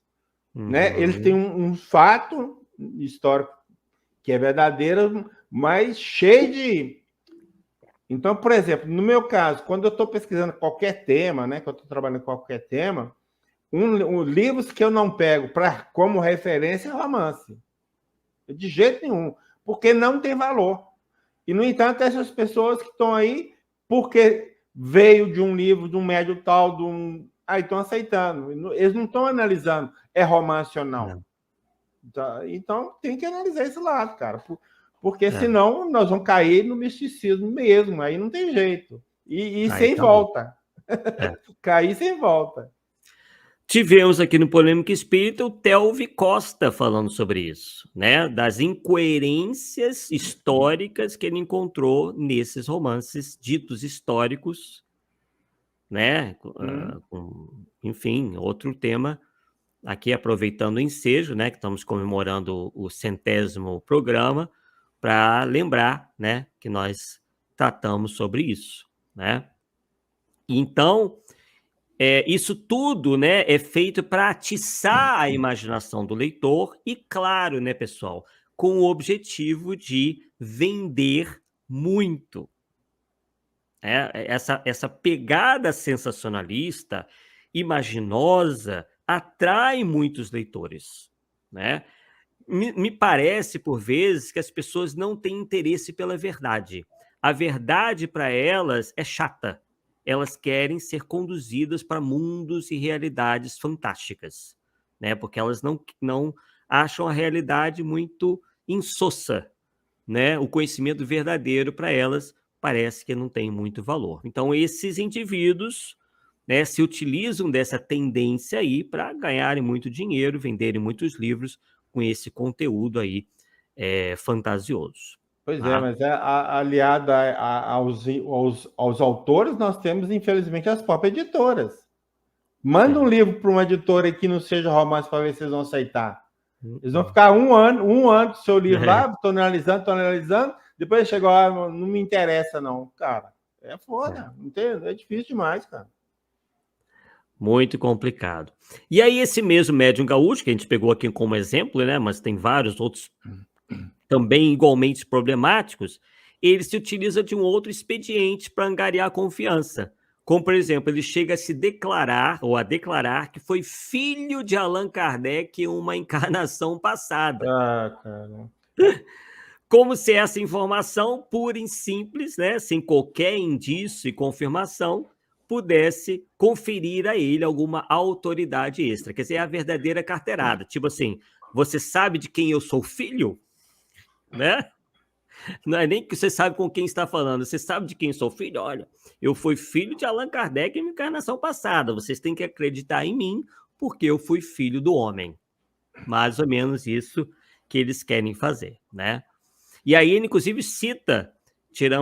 S2: né, eles têm um fato histórico que é verdadeiro, mas cheio de... Então, por exemplo, no meu caso, quando eu estou pesquisando qualquer tema, né, quando eu estou trabalhando com qualquer tema, livros que eu não pego como referência é romance. De jeito nenhum, porque não tem valor. E, no entanto, essas pessoas que estão aí, porque veio de um livro, de um médio tal, aí estão aceitando. Eles não estão analisando é romance ou não. Então, tem que analisar esse lado, cara. Porque senão nós vamos cair no misticismo mesmo, aí não tem jeito. E sem volta. Cair sem volta.
S1: Tivemos aqui no Polêmica Espírita o Telvi Costa falando sobre isso, né? Das incoerências históricas que ele encontrou nesses romances ditos históricos, né? Enfim, outro tema aqui, aproveitando o ensejo, né? Que estamos comemorando o 100º programa, para lembrar, né? Que nós tratamos sobre isso, né? Então, Isso tudo, né, é feito para atiçar a imaginação do leitor e, claro, né, pessoal, com o objetivo de vender muito. Essa pegada sensacionalista, imaginosa, atrai muitos leitores, né? Me parece, por vezes, que as pessoas não têm interesse pela verdade. A verdade, para elas, é chata. Elas querem ser conduzidas para mundos e realidades fantásticas, né? Porque elas não acham a realidade muito insossa, né? O conhecimento verdadeiro, para elas, parece que não tem muito valor. Então, esses indivíduos, né, se utilizam dessa tendência aí para ganharem muito dinheiro, venderem muitos livros com esse conteúdo aí fantasioso.
S2: Pois é,
S1: Tá?
S2: mas aliado aos autores, nós temos, infelizmente, as próprias editoras. Manda um livro para uma editora que não seja romance para ver se eles vão aceitar. Eles vão ficar um ano com o seu livro lá, tô analisando, depois chegou lá, não me interessa não. Cara, é foda, entende? É difícil demais, cara.
S1: Muito complicado. E aí esse mesmo médium gaúcho, que a gente pegou aqui como exemplo, né, mas tem vários outros também igualmente problemáticos, ele se utiliza de um outro expediente para angariar confiança. Como, por exemplo, ele chega a se declarar, ou a declarar, que foi filho de Allan Kardec em uma encarnação passada.
S2: Ah, cara.
S1: Como se essa informação pura e simples, né, sem qualquer indício e confirmação, pudesse conferir a ele alguma autoridade extra. Quer dizer, é a verdadeira carteirada. Tipo assim, você sabe de quem eu sou filho? Né? Não é nem que você sabe com quem está falando, você sabe de quem sou filho? Olha, eu fui filho de Allan Kardec em minha encarnação passada, vocês têm que acreditar em mim, porque eu fui filho do homem. Mais ou menos isso que eles querem fazer, né? E aí ele, inclusive, cita,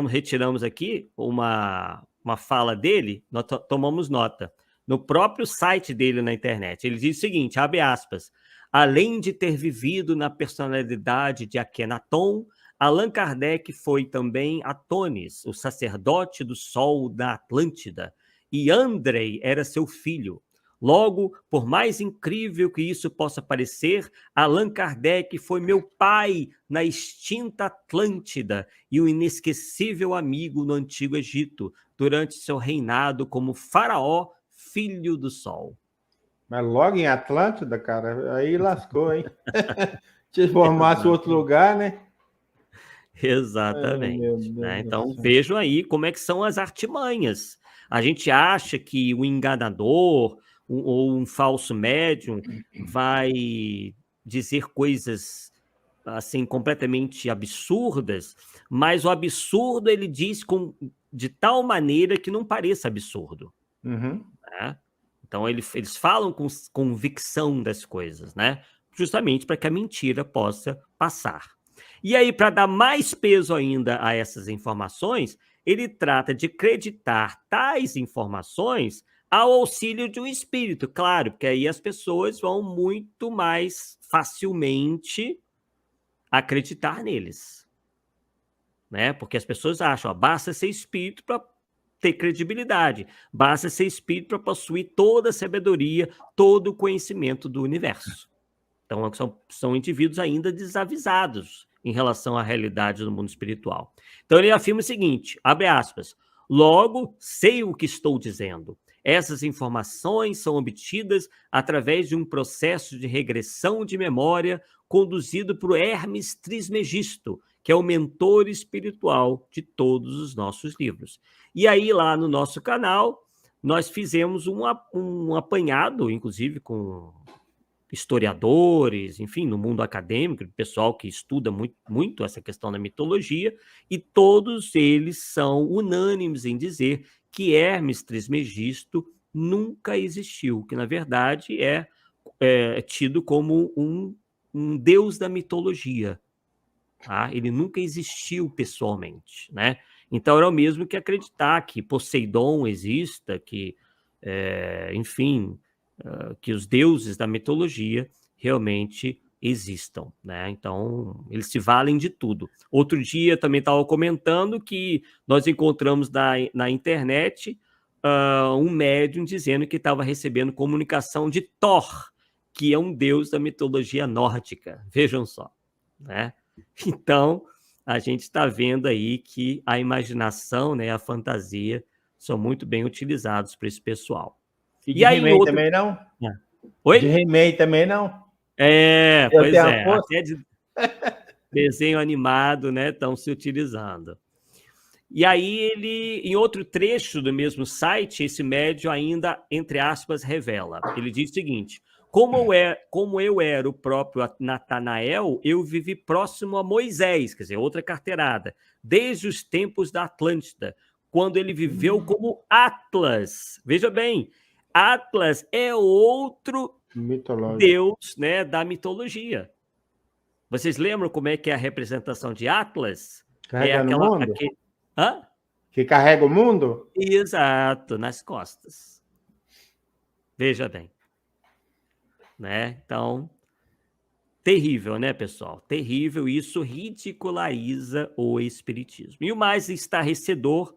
S1: retiramos aqui uma fala dele, nós tomamos nota, no próprio site dele na internet. Ele diz o seguinte, abre aspas, além de ter vivido na personalidade de Akhenaton, Allan Kardec foi também Atonis, o sacerdote do sol da Atlântida, e Andrei era seu filho. Logo, por mais incrível que isso possa parecer, Allan Kardec foi meu pai na extinta Atlântida e um inesquecível amigo no Antigo Egito, durante seu reinado como faraó, filho do sol.
S2: Mas logo em Atlântida, cara, aí lascou, hein? Se formasse outro lugar, né?
S1: Exatamente. Né? Então, vejam aí como é que são as artimanhas. A gente acha que o enganador ou um falso médium vai dizer coisas assim completamente absurdas, mas o absurdo ele diz de tal maneira que não pareça absurdo.
S2: Uhum.
S1: Né? Então, eles falam com convicção das coisas, né? Justamente para que a mentira possa passar. E aí, para dar mais peso ainda a essas informações, ele trata de acreditar tais informações ao auxílio de um espírito, claro, porque aí as pessoas vão muito mais facilmente acreditar neles, né? Porque as pessoas acham, ó, basta ser espírito para ter credibilidade, basta ser espírito para possuir toda a sabedoria, todo o conhecimento do universo. Então, são indivíduos ainda desavisados em relação à realidade do mundo espiritual. Então, ele afirma o seguinte, abre aspas, logo, sei o que estou dizendo. Essas informações são obtidas através de um processo de regressão de memória conduzido por Hermes Trismegisto, que é o mentor espiritual de todos os nossos livros. E aí, lá no nosso canal, nós fizemos um apanhado, inclusive com historiadores, enfim, no mundo acadêmico, pessoal que estuda muito essa questão da mitologia, e todos eles são unânimes em dizer que Hermes Trismegisto nunca existiu, que na verdade é tido como um deus da mitologia. Tá? Ele nunca existiu pessoalmente, né? Então era o mesmo que acreditar que Poseidon exista, que, enfim, que os deuses da mitologia realmente existam, né? Então, eles se valem de tudo. Outro dia também estava comentando que nós encontramos na internet um médium dizendo que estava recebendo comunicação de Thor, que é um deus da mitologia nórdica. Vejam só, né? Então, a gente está vendo aí que a imaginação, né, a fantasia são muito bem utilizados para esse pessoal.
S2: E de He-Man outro... também não?
S1: Oi?
S2: De He-Man também não?
S1: Pois é. Até de desenho animado, né, estão se utilizando. E aí ele, em outro trecho do mesmo site, esse médium ainda, entre aspas, revela. Ele diz o seguinte: como eu era o próprio Natanael, eu vivi próximo a Moisés, quer dizer, outra carteirada, desde os tempos da Atlântida, quando ele viveu como Atlas. Veja bem, Atlas é outro deus, né, da mitologia. Vocês lembram como é que é a representação de Atlas?
S2: Carrega no mundo?
S1: Hã?
S2: Que carrega o mundo?
S1: Exato, nas costas. Veja bem. Né? Então, terrível, né, pessoal? Terrível. Isso ridiculariza o espiritismo. E o mais estarrecedor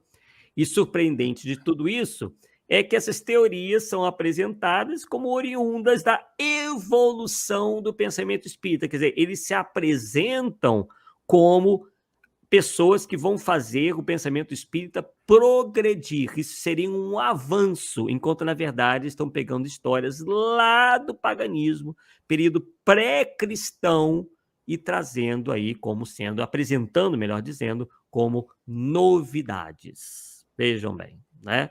S1: e surpreendente de tudo isso é que essas teorias são apresentadas como oriundas da evolução do pensamento espírita. Quer dizer, eles se apresentam como pessoas que vão fazer o pensamento espírita progredir. Isso seria um avanço, enquanto, na verdade, estão pegando histórias lá do paganismo, período pré-cristão, e trazendo aí como sendo, apresentando, melhor dizendo, como novidades. Vejam bem, né?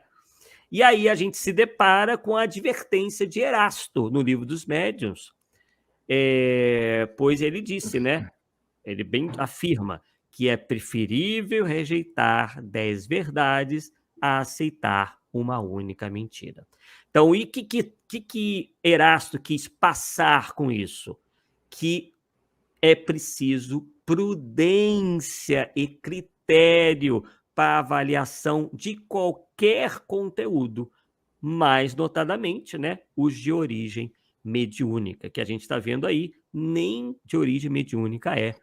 S1: E aí a gente se depara com a advertência de Erasto no Livro dos Médiuns, pois ele disse, né? Ele bem afirma que é preferível rejeitar 10 verdades a aceitar uma única mentira. Então, e o que Erasto quis passar com isso? Que é preciso prudência e critério para avaliação de qualquer conteúdo, mais notadamente, né, os de origem mediúnica, que a gente está vendo aí, nem de origem mediúnica é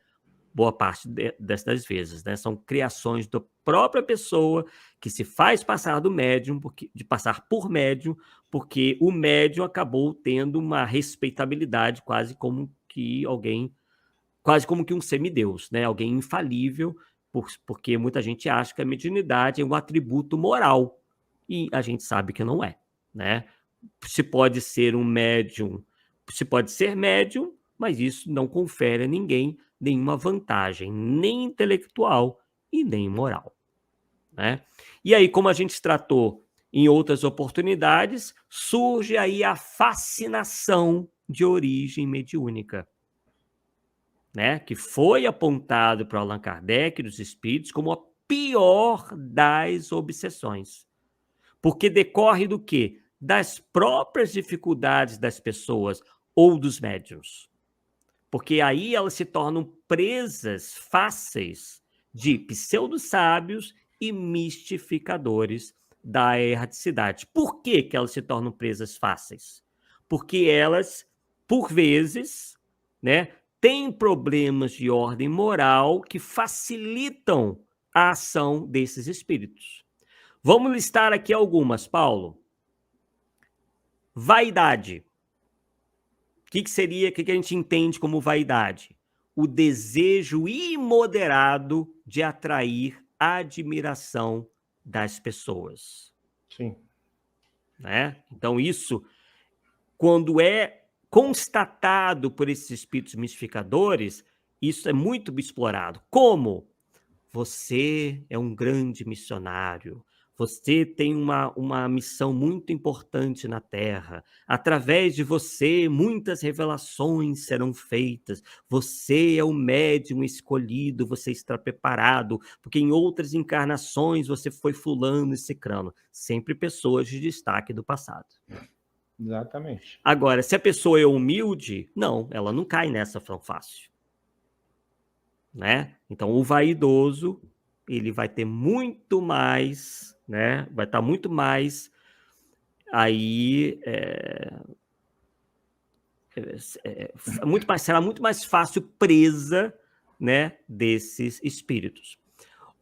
S1: boa parte das vezes, né? São criações da própria pessoa que se faz passar do médium, de passar por médium, porque o médium acabou tendo uma respeitabilidade quase como que um semideus, né? Alguém infalível, porque muita gente acha que a mediunidade é um atributo moral, e a gente sabe que não é, né? Se pode ser médium, mas isso não confere a ninguém nenhuma vantagem, nem intelectual e nem moral, né? E aí, como a gente tratou em outras oportunidades, surge aí a fascinação de origem mediúnica, né? Que foi apontado para Allan Kardec e dos espíritos como a pior das obsessões. Porque decorre do quê? Das próprias dificuldades das pessoas ou dos médiuns. Porque aí elas se tornam presas fáceis de pseudo-sábios e mistificadores da erraticidade. Por que elas se tornam presas fáceis? Porque elas, por vezes, né, têm problemas de ordem moral que facilitam a ação desses espíritos. Vamos listar aqui algumas, Paulo. Vaidade. O que a gente entende como vaidade? O desejo imoderado de atrair a admiração das pessoas.
S2: Sim.
S1: Né? Então, isso, quando é constatado por esses espíritos mistificadores, isso é muito explorado. Como? Você é um grande missionário. Você tem uma missão muito importante na Terra. Através de você, muitas revelações serão feitas. Você é o médium escolhido, você está preparado, porque em outras encarnações você foi fulano e cicrano. Sempre pessoas de destaque do passado.
S2: Exatamente.
S1: Agora, se a pessoa é humilde, não, ela não cai nessa tão fácil. Né? Então, o vaidoso, ele vai ter muito mais, né? Vai estar muito mais aí, será muito mais fácil presa, né, desses espíritos.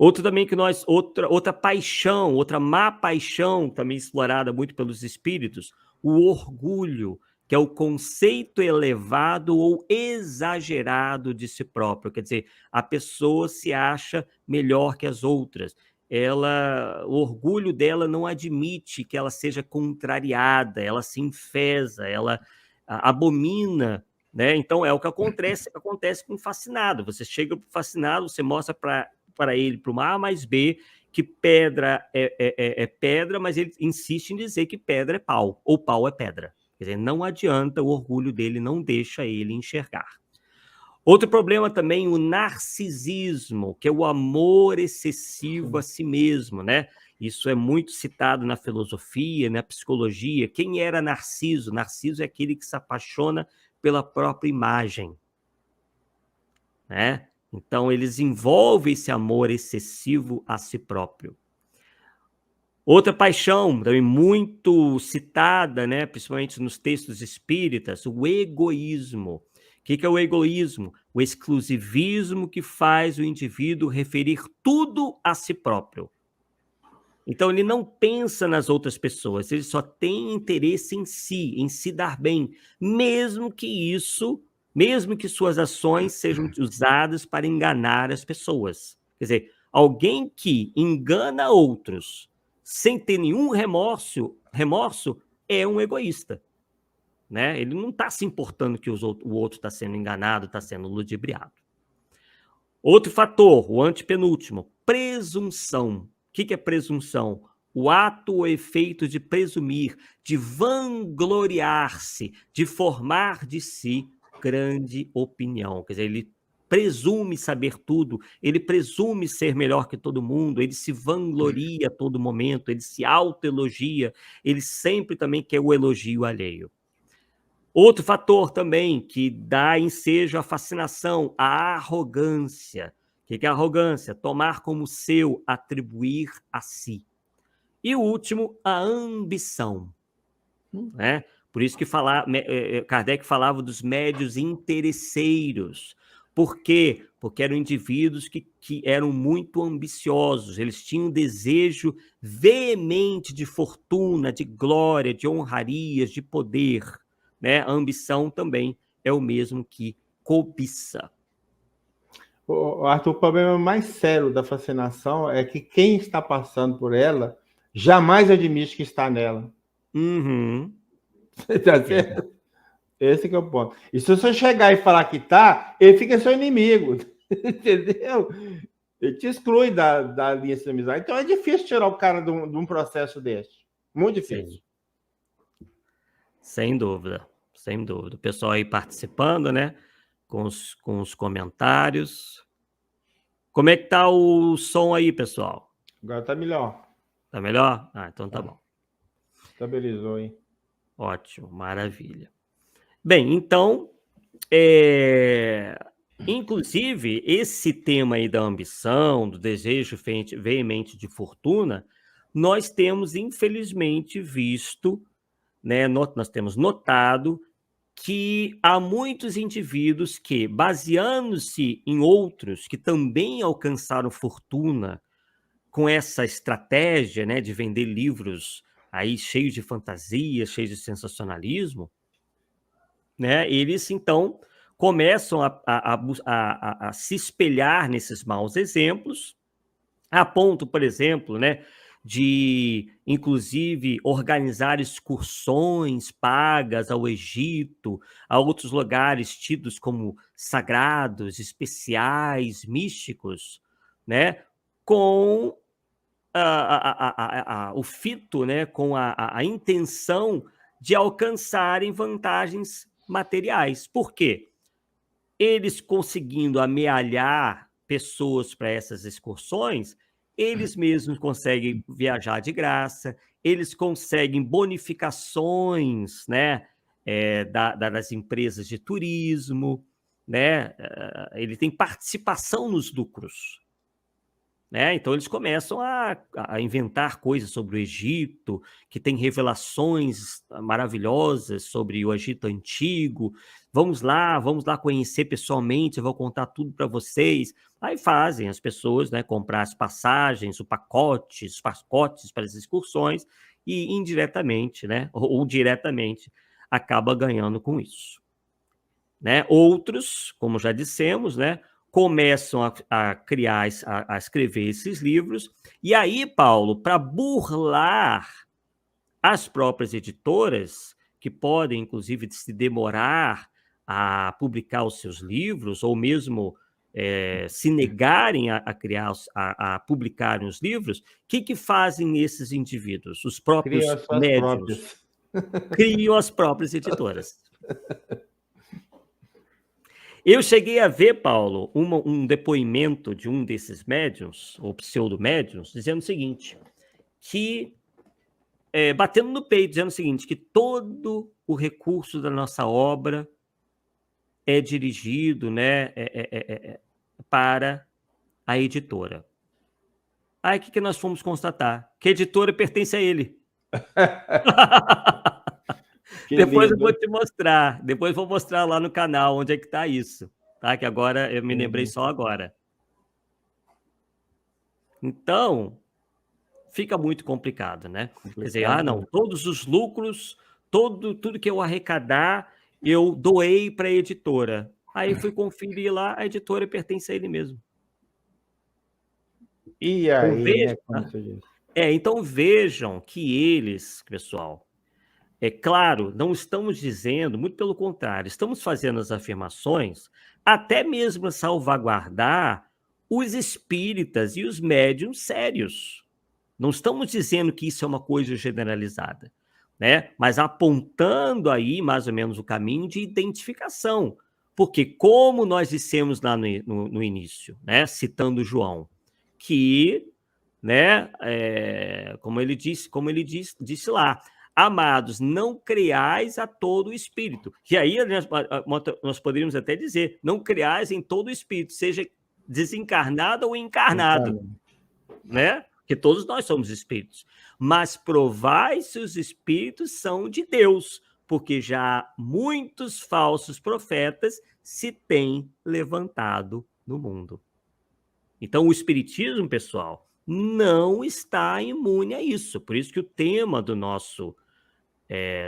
S1: Outro também que outra paixão, outra má paixão, também explorada muito pelos espíritos, o orgulho, que é o conceito elevado ou exagerado de si próprio. Quer dizer, a pessoa se acha melhor que as outras. O orgulho dela não admite que ela seja contrariada, ela se enfesa, ela abomina, né? Então é o que acontece com o fascinado. Você chega para o fascinado, você mostra para ele, para uma A mais B, que pedra é pedra, mas ele insiste em dizer que pedra é pau, ou pau é pedra. Quer dizer, não adianta, o orgulho dele não deixa ele enxergar. Outro problema também, o narcisismo, que é o amor excessivo a si mesmo, né? Isso é muito citado na filosofia, na psicologia. Quem era Narciso? Narciso é aquele que se apaixona pela própria imagem, né? Então, eles envolvem esse amor excessivo a si próprio. Outra paixão, também muito citada, né, principalmente nos textos espíritas, o egoísmo. O que é o egoísmo? O exclusivismo que faz o indivíduo referir tudo a si próprio. Então, ele não pensa nas outras pessoas, ele só tem interesse em se dar bem, mesmo que suas ações sejam usadas para enganar as pessoas. Quer dizer, alguém que engana outros sem ter nenhum remorso é um egoísta, né? Ele não está se importando que o outro está sendo enganado, está sendo ludibriado. Outro fator, o antepenúltimo, presunção. O que é presunção? O ato ou efeito de presumir, de vangloriar-se, de formar de si grande opinião. Quer dizer, ele presume saber tudo, ele presume ser melhor que todo mundo, ele se vangloria a todo momento, ele se autoelogia, ele sempre também quer o elogio alheio. Outro fator também que dá ensejo à fascinação, a arrogância. O que é arrogância? Tomar como seu, atribuir a si. E o último, a ambição. Né? Por isso que Kardec falava dos médios interesseiros. Por quê? Porque eram indivíduos que eram muito ambiciosos, eles tinham um desejo veemente de fortuna, de glória, de honrarias, de poder. Né? A ambição também é o mesmo que cobiça.
S2: Arthur, o problema mais sério da fascinação é que quem está passando por ela jamais admite que está nela.
S1: Uhum.
S2: Tá certo? Esse que é o ponto. E se você chegar e falar que tá, ele fica seu inimigo. Entendeu? Ele te exclui da linha de amizade. Então é difícil tirar o cara de um processo desse. Muito difícil.
S1: Sim. Sem dúvida, sem dúvida. O pessoal aí participando, né? Com os comentários. Como é que tá o som aí, pessoal?
S2: Agora tá melhor.
S1: Tá melhor? Ah, então tá bom.
S2: Estabilizou, hein?
S1: Ótimo, maravilha. Bem, então, inclusive, esse tema aí da ambição, do desejo veemente de fortuna, nós temos, infelizmente, visto, né, nós temos notado que há muitos indivíduos que, baseando-se em outros que também alcançaram fortuna com essa estratégia, né, de vender livros aí cheios de fantasia, cheios de sensacionalismo, né, eles então começam a se espelhar nesses maus exemplos, a ponto, por exemplo, né, de, inclusive, organizar excursões pagas ao Egito, a outros lugares tidos como sagrados, especiais, místicos, né, com o fito, né, com a intenção de alcançarem vantagens materiais. Por quê? Eles conseguindo amealhar pessoas para essas excursões, eles mesmos conseguem viajar de graça, eles conseguem bonificações, né, das empresas de turismo, né, ele tem participação nos lucros. né? Então eles começam a inventar coisas sobre o Egito, que tem revelações maravilhosas sobre o Egito antigo. Vamos lá conhecer pessoalmente, eu vou contar tudo para vocês. Aí fazem as pessoas, né, comprar as passagens, os pacotes para as excursões e indiretamente, né, ou diretamente, acaba ganhando com isso, né? Outros, como já dissemos, né, começam a criar, a escrever esses livros, e aí, Paulo, para burlar as próprias editoras, que podem, inclusive, se demorar a publicar os seus livros, ou mesmo se negarem a criar, a publicarem os livros, o que fazem esses indivíduos? Os
S2: Criam
S1: próprios
S2: as suas
S1: médiuns
S2: próprias.
S1: criam as próprias editoras. Eu cheguei a ver, Paulo, um depoimento de um desses médiuns, ou pseudo-médiuns, dizendo o seguinte, que, batendo no peito, dizendo o seguinte, que todo o recurso da nossa obra é dirigido, né, para a editora. Aí o que nós fomos constatar? Que a editora pertence a ele. Depois eu vou te mostrar. Depois vou mostrar lá no canal onde é que está isso. Tá? Que agora eu me lembrei só agora. Então, fica muito complicado, né? Quer dizer, não, todos os lucros, tudo que eu arrecadar, eu doei para a editora. Aí fui conferir lá, a editora pertence a ele mesmo.
S2: E aí, né? Como você disse.
S1: Então vejam que eles, pessoal, claro, não estamos dizendo, muito pelo contrário, estamos fazendo as afirmações até mesmo salvaguardar os espíritas e os médiuns sérios. Não estamos dizendo que isso é uma coisa generalizada, né? Mas apontando aí mais ou menos o caminho de identificação. Porque, como nós dissemos lá no início, né? Citando João, que, né, como ele disse lá, amados, não creais a todo o espírito. E aí nós poderíamos até dizer, não creais em todo o espírito, seja desencarnado ou encarnado, né? Porque todos nós somos espíritos. Mas provai se os espíritos são de Deus, porque já muitos falsos profetas se têm levantado no mundo. Então, o espiritismo, pessoal, não está imune a isso. Por isso que o tema do nosso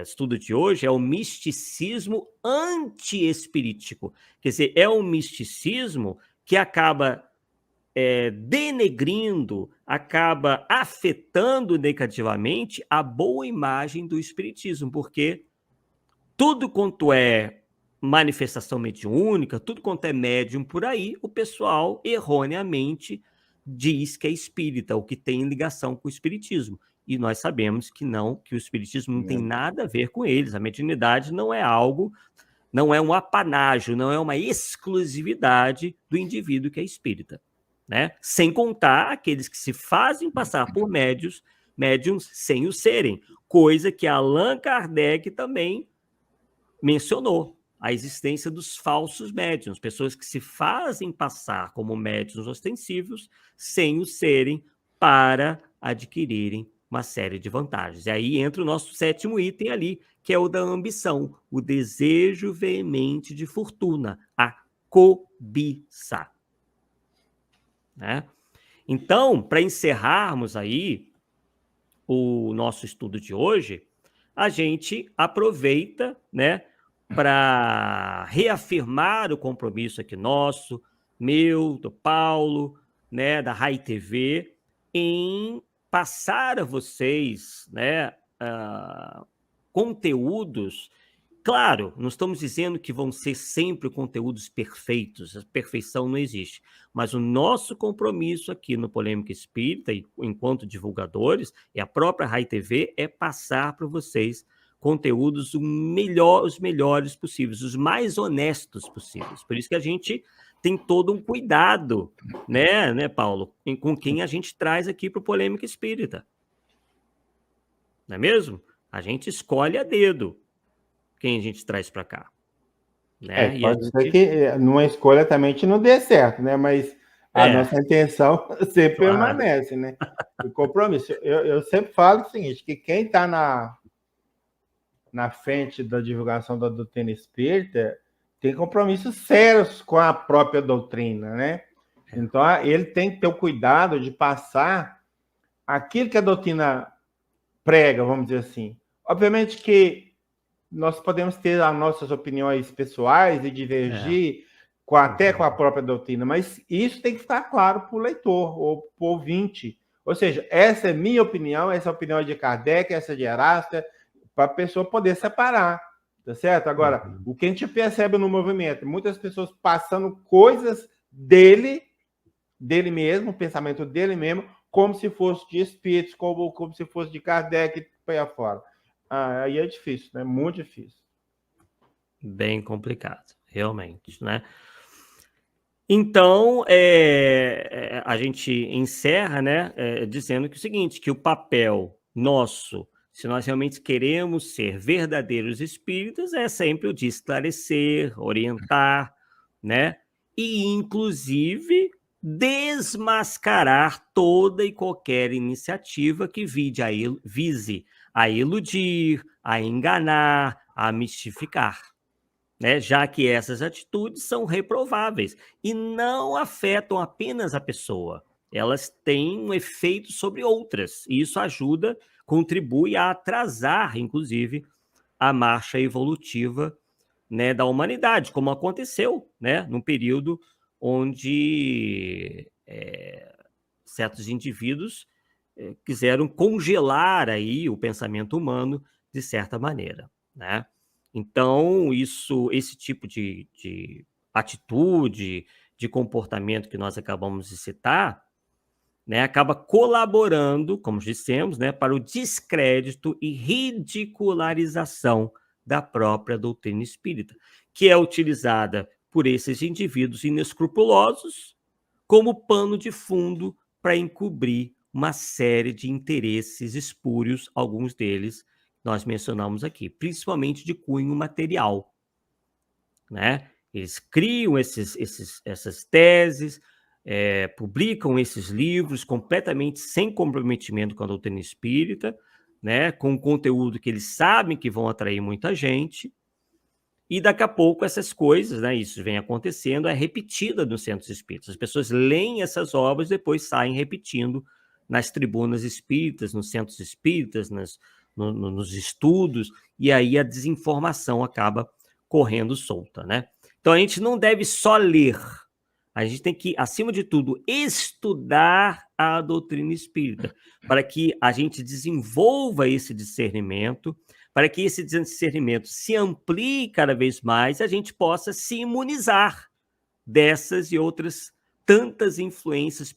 S1: estudo de hoje é o misticismo anti-espirítico. Quer dizer, é um misticismo que acaba denegrindo, acaba afetando negativamente a boa imagem do espiritismo, porque tudo quanto é manifestação mediúnica, tudo quanto é médium por aí, o pessoal erroneamente diz que é espírita, ou que tem ligação com o espiritismo. E nós sabemos que não, que o espiritismo não tem nada a ver com eles. A mediunidade não é algo, não é um apanágio, não é uma exclusividade do indivíduo que é espírita, né? Sem contar aqueles que se fazem passar por médiums sem o serem, coisa que Allan Kardec também mencionou, a existência dos falsos médiuns, pessoas que se fazem passar como médiuns ostensivos sem o serem, para adquirirem uma série de vantagens. E aí entra o nosso 7º item ali, que é o da ambição, o desejo veemente de fortuna, a cobiça, né? Então, para encerrarmos aí o nosso estudo de hoje, a gente aproveita, né, para reafirmar o compromisso aqui nosso, meu, do Paulo, né, da Rai TV, em passar a vocês, né, conteúdos. Claro, não estamos dizendo que vão ser sempre conteúdos perfeitos, a perfeição não existe, mas o nosso compromisso aqui no Polêmica Espírita, enquanto divulgadores, e a própria Rai TV, é passar para vocês conteúdos os melhores possíveis, os mais honestos possíveis. Por isso que a gente tem todo um cuidado, né, Paulo, com quem a gente traz aqui para o Polêmica Espírita. Não é mesmo? A gente escolhe a dedo quem a gente traz para cá. Né?
S2: Pode ser que numa escolha também não dê certo, né? Mas A nossa intenção sempre
S1: Claro.
S2: permanece, né? O compromisso. Eu sempre falo o seguinte, que quem está na frente da divulgação da doutrina espírita tem compromissos sérios com a própria doutrina, né? Então, ele tem que ter o cuidado de passar aquilo que a doutrina prega, vamos dizer assim. Obviamente que nós podemos ter as nossas opiniões pessoais e divergir até com a própria doutrina, mas isso tem que ficar claro para o leitor ou para o ouvinte. Ou seja, essa é minha opinião, essa é a opinião de Kardec, essa é de Erasto, para a pessoa poder separar, tá certo? Agora, o que a gente percebe no movimento, muitas pessoas passando coisas dele mesmo, o pensamento dele mesmo, como se fosse de espíritos, como se fosse de Kardec e para aí fora. Aí é difícil, né? Muito difícil.
S1: Bem complicado, realmente, né? Então, a gente encerra, né, dizendo que o seguinte, que o papel nosso, se nós realmente queremos ser verdadeiros espíritas, é sempre o de esclarecer, orientar, né, e inclusive desmascarar toda e qualquer iniciativa que vise a iludir, a enganar, a mistificar. Né, já que essas atitudes são reprováveis e não afetam apenas a pessoa, elas têm um efeito sobre outras, e isso ajuda, contribui a atrasar, inclusive, a marcha evolutiva, né, da humanidade, como aconteceu, né, num período onde certos indivíduos quiseram congelar aí o pensamento humano de certa maneira, né? Então, esse tipo de atitude, de comportamento que nós acabamos de citar, né, acaba colaborando, como dissemos, né, para o descrédito e ridicularização da própria doutrina espírita, que é utilizada por esses indivíduos inescrupulosos como pano de fundo para encobrir uma série de interesses espúrios, alguns deles nós mencionamos aqui, principalmente de cunho material, né? Eles criam essas teses, publicam esses livros completamente sem comprometimento com a doutrina espírita, né? Com conteúdo que eles sabem que vão atrair muita gente, e daqui a pouco essas coisas, né, isso vem acontecendo, é repetida nos centros espíritas. As pessoas leem essas obras e depois saem repetindo nas tribunas espíritas, nos centros espíritas, nos estudos, e aí a desinformação acaba correndo solta, né? Então a gente não deve só ler, a gente tem que, acima de tudo, estudar a doutrina espírita, para que a gente desenvolva esse discernimento, para que esse discernimento se amplie cada vez mais, a gente possa se imunizar dessas e outras tantas influências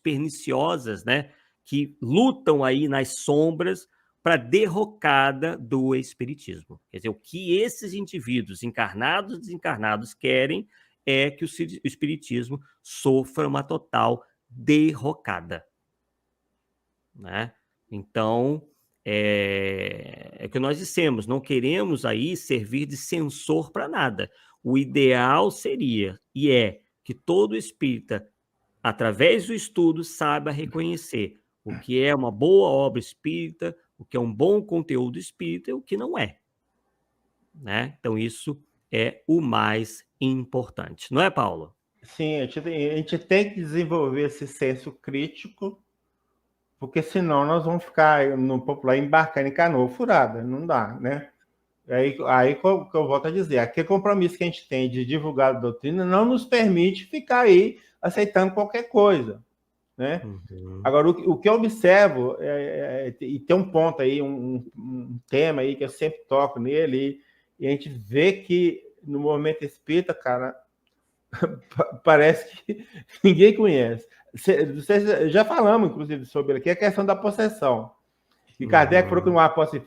S1: perniciosas, né, que lutam aí nas sombras para a derrocada do espiritismo. Quer dizer, o que esses indivíduos, encarnados e desencarnados, querem é que o espiritismo sofra uma total derrocada, né? Então, é o que nós dissemos, não queremos aí servir de censor para nada. O ideal seria, e é, que todo espírita, através do estudo, saiba reconhecer o que é uma boa obra espírita, o que é um bom conteúdo espírita e o que não é, né? Então, isso é o mais importante. Não é, Paulo?
S2: Sim, a gente tem que desenvolver esse senso crítico, porque senão nós vamos ficar no popular embarcando em canoa furada, não dá, né? Aí que eu volto a dizer, aquele compromisso que a gente tem de divulgar a doutrina não nos permite ficar aí aceitando qualquer coisa, né?
S1: Uhum.
S2: Agora, o que eu observo, e tem um ponto aí, um tema aí que eu sempre toco nele, e a gente vê que no movimento espírita, cara, parece que ninguém conhece. Já falamos, inclusive, sobre aqui a questão da possessão. E Kardec falou que não há posse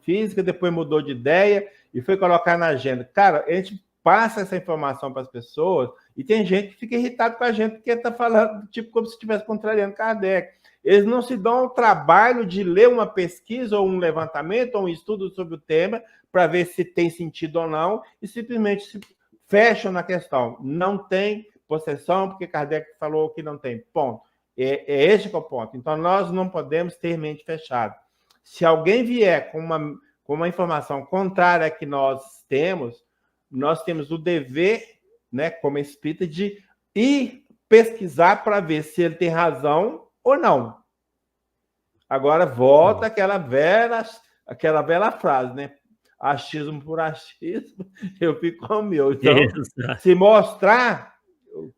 S2: física, depois mudou de ideia e foi colocar na agenda. Cara, a gente passa essa informação para as pessoas e tem gente que fica irritado com a gente porque está falando, tipo, como se estivesse contrariando Kardec. Eles não se dão o trabalho de ler uma pesquisa ou um levantamento ou um estudo sobre o tema para ver se tem sentido ou não e simplesmente se fecham na questão. Não tem, possessão, porque Kardec falou que não tem. Ponto. É esse que é o ponto. Então, nós não podemos ter mente fechada. Se alguém vier com uma informação contrária que nós temos o dever, né, como espírita, de ir pesquisar para ver se ele tem razão ou não. Agora volta aquela velha frase, né? Achismo por achismo, eu fico com o meu. Então, se mostrar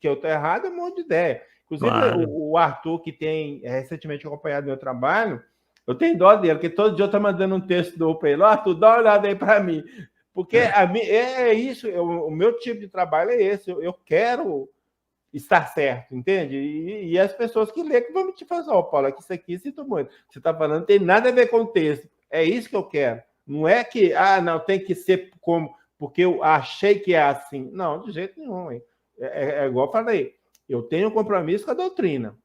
S2: que eu estou errado, é um monte de ideia. Inclusive, claro. O Arthur, que tem recentemente acompanhado meu trabalho, eu tenho dó dele, porque todo dia eu estou mandando um texto do para ele. Arthur, dá uma olhada aí para mim. Porque é isso, o meu tipo de trabalho é esse. Eu quero estar certo, entende? E as pessoas que lêem que vão me te falar, Paulo, que isso aqui sinto muito. Você está falando, não tem nada a ver com o texto. É isso que eu quero. Não é que, não, tem que ser como, porque eu achei que é assim. Não, de jeito nenhum. É igual eu falei, eu tenho um compromisso com a doutrina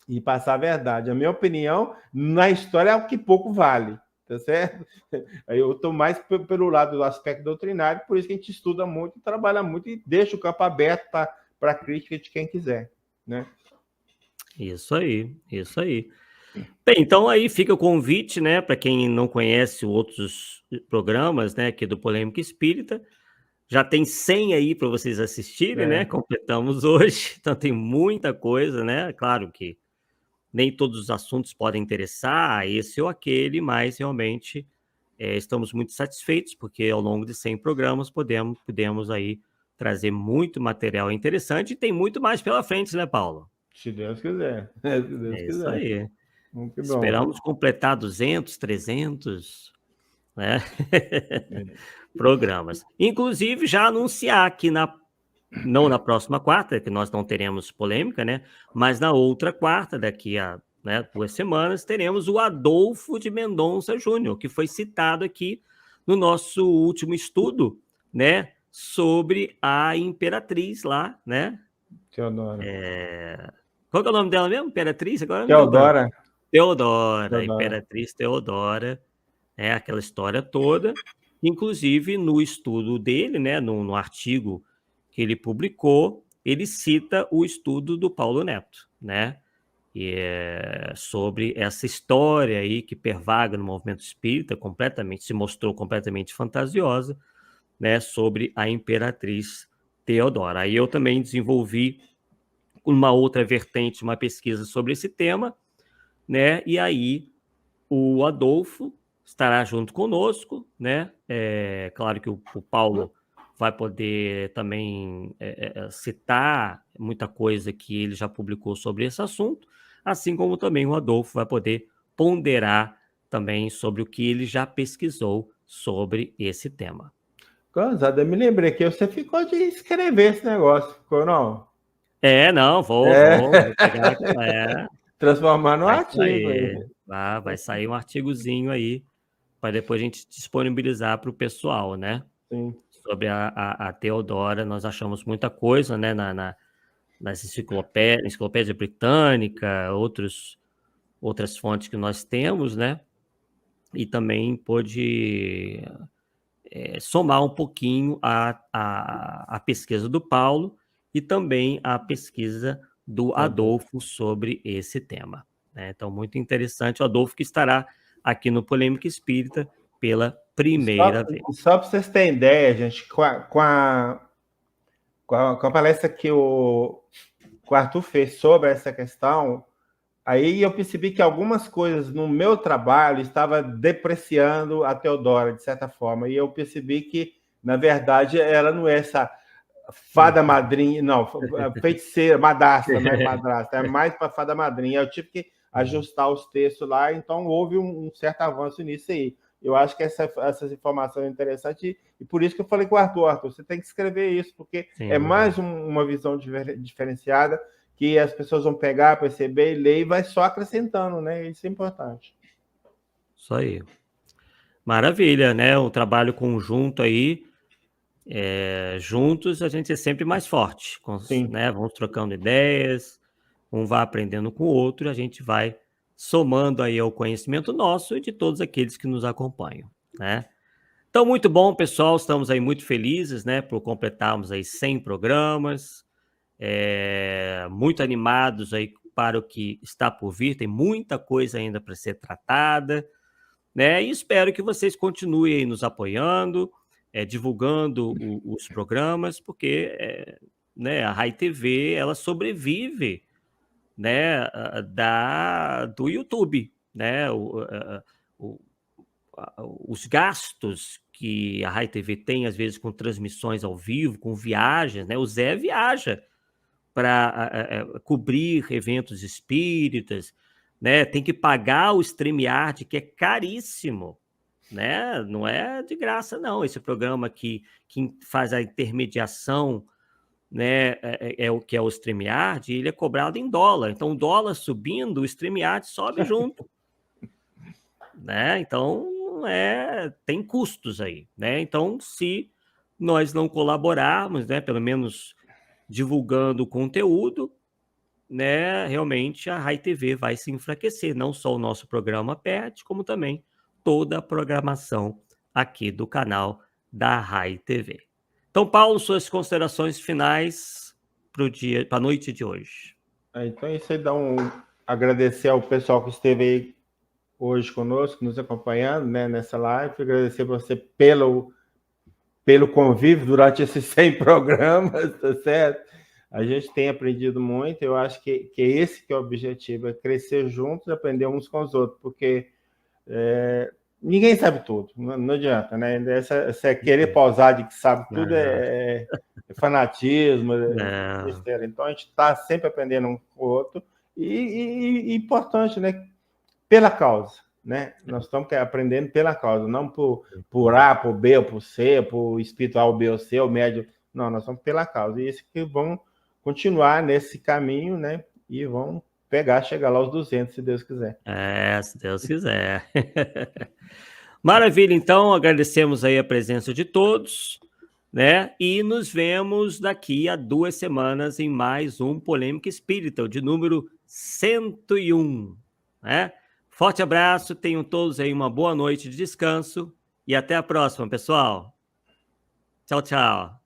S2: e passar a verdade. A minha opinião na história é o que pouco vale, tá certo? Eu estou mais pelo lado do aspecto doutrinário, por isso que a gente estuda muito, trabalha muito e deixa o campo aberto para a crítica de quem quiser, né?
S1: Isso aí, isso aí. Bem, então aí fica o convite, né, para quem não conhece outros programas, né, aqui do Polêmica Espírita, já tem 100 aí para vocês assistirem, né, completamos hoje, então tem muita coisa, né, claro que nem todos os assuntos podem interessar esse ou aquele, mas realmente estamos muito satisfeitos, porque ao longo de 100 programas podemos aí trazer muito material interessante e tem muito mais pela frente, né, Paulo?
S2: Se Deus quiser. Se Deus quiser.
S1: Isso aí.
S2: Muito bom.
S1: Esperamos completar 200, 300, né? Programas. Inclusive, já anunciar que não na próxima quarta, que nós não teremos polêmica, né? Mas na outra quarta, daqui a 2 semanas, teremos o Adolfo de Mendonça Júnior, que foi citado aqui no nosso último estudo, né? Sobre a Imperatriz lá, né?
S2: Teodora.
S1: Qual que é o nome dela mesmo? Imperatriz? Agora
S2: Teodora.
S1: Teodora, Imperatriz Teodora, aquela história toda. Inclusive, no estudo dele, né, no artigo que ele publicou, ele cita o estudo do Paulo Neto, né? E sobre essa história aí que pervaga no movimento espírita, se mostrou completamente fantasiosa, né, sobre a Imperatriz Teodora. Aí eu também desenvolvi uma outra vertente, uma pesquisa sobre esse tema, né? E aí o Adolfo estará junto conosco, né? Claro que o Paulo vai poder também citar muita coisa que ele já publicou sobre esse assunto, assim como também o Adolfo vai poder ponderar também sobre o que ele já pesquisou sobre esse tema.
S2: Gonzada, eu me lembrei que você ficou de escrever esse negócio, ficou não?
S1: Não, vou pegar,
S2: transformar no artigo aí.
S1: Vai sair um artigozinho aí, para depois a gente disponibilizar para o pessoal, né?
S2: Sim.
S1: Sobre a Teodora, nós achamos muita coisa, né? Nas enciclopédia britânica, outras fontes que nós temos, né? E também pôde somar um pouquinho a pesquisa do Paulo e também a pesquisa do Adolfo sobre esse tema, né? Então, muito interessante. O Adolfo que estará aqui no Polêmica Espírita pela primeira vez.
S2: Só para vocês terem ideia, gente, com a palestra que o Arthur fez sobre essa questão, aí eu percebi que algumas coisas no meu trabalho estava depreciando a Teodora, de certa forma, e eu percebi que, na verdade, ela não é essa fada madrinha, não, feiticeira, madrasta, não é madrasta, é mais para fada madrinha. Eu tive que ajustar os textos lá, então houve um certo avanço nisso aí. Eu acho que essas informações são interessantes e por isso que eu falei com o Arthur, você tem que escrever isso, porque é mais uma visão diferenciada que as pessoas vão pegar, perceber e ler e vai só acrescentando, né? Isso é importante.
S1: Isso aí. Maravilha, né? Um trabalho conjunto aí. Juntos a gente é sempre mais forte, né? Vamos trocando ideias, um vai aprendendo com o outro, a gente vai somando aí ao conhecimento nosso e de todos aqueles que nos acompanham, né? Então, muito bom, pessoal, estamos aí muito felizes, né, por completarmos aí 100 programas, muito animados aí para o que está por vir, tem muita coisa ainda para ser tratada, né? E espero que vocês continuem aí nos apoiando, divulgando os programas, porque né, a Rai TV ela sobrevive, né, do YouTube, né? Os gastos que a Rai TV tem, às vezes, com transmissões ao vivo, com viagens, né? O Zé viaja para cobrir eventos espíritas, né? Tem que pagar o StreamYard, que é caríssimo, né? Não é de graça, não. Esse programa aqui, que faz a intermediação, né, o que é o StreamYard, ele é cobrado em dólar. Então, o dólar subindo, o StreamYard sobe junto, né? Então, tem custos aí, né? Então, se nós não colaborarmos, né, pelo menos divulgando o conteúdo, né, realmente a Rai TV vai se enfraquecer, não só o nosso programa perde, como também toda a programação aqui do canal da Rai TV. Então, Paulo, suas considerações finais para a noite de hoje.
S2: Então, isso aí agradecer ao pessoal que esteve aí hoje conosco, nos acompanhando, né, nessa live, agradecer você pelo convívio durante esses 100 programas, tá certo? A gente tem aprendido muito, eu acho que esse que é o objetivo, é crescer juntos, aprender uns com os outros, porque ninguém sabe tudo, não adianta, né? Essa querer pausar de que sabe tudo é fanatismo, besteira. Então, a gente está sempre aprendendo um com o outro, e importante, né? Pela causa, né? Nós estamos aprendendo pela causa, não por A, por B, ou por C, por espiritual B ou C, ou médio. Não, nós estamos pela causa. E isso que vão continuar nesse caminho, né? E vão chegar lá aos 200, se Deus quiser.
S1: Se Deus quiser. Maravilha, então, agradecemos aí a presença de todos, né? E nos vemos daqui a 2 semanas em mais um Polêmica Espírita, de número 101, né? Forte abraço, tenham todos aí uma boa noite de descanso e até a próxima, pessoal. Tchau, tchau.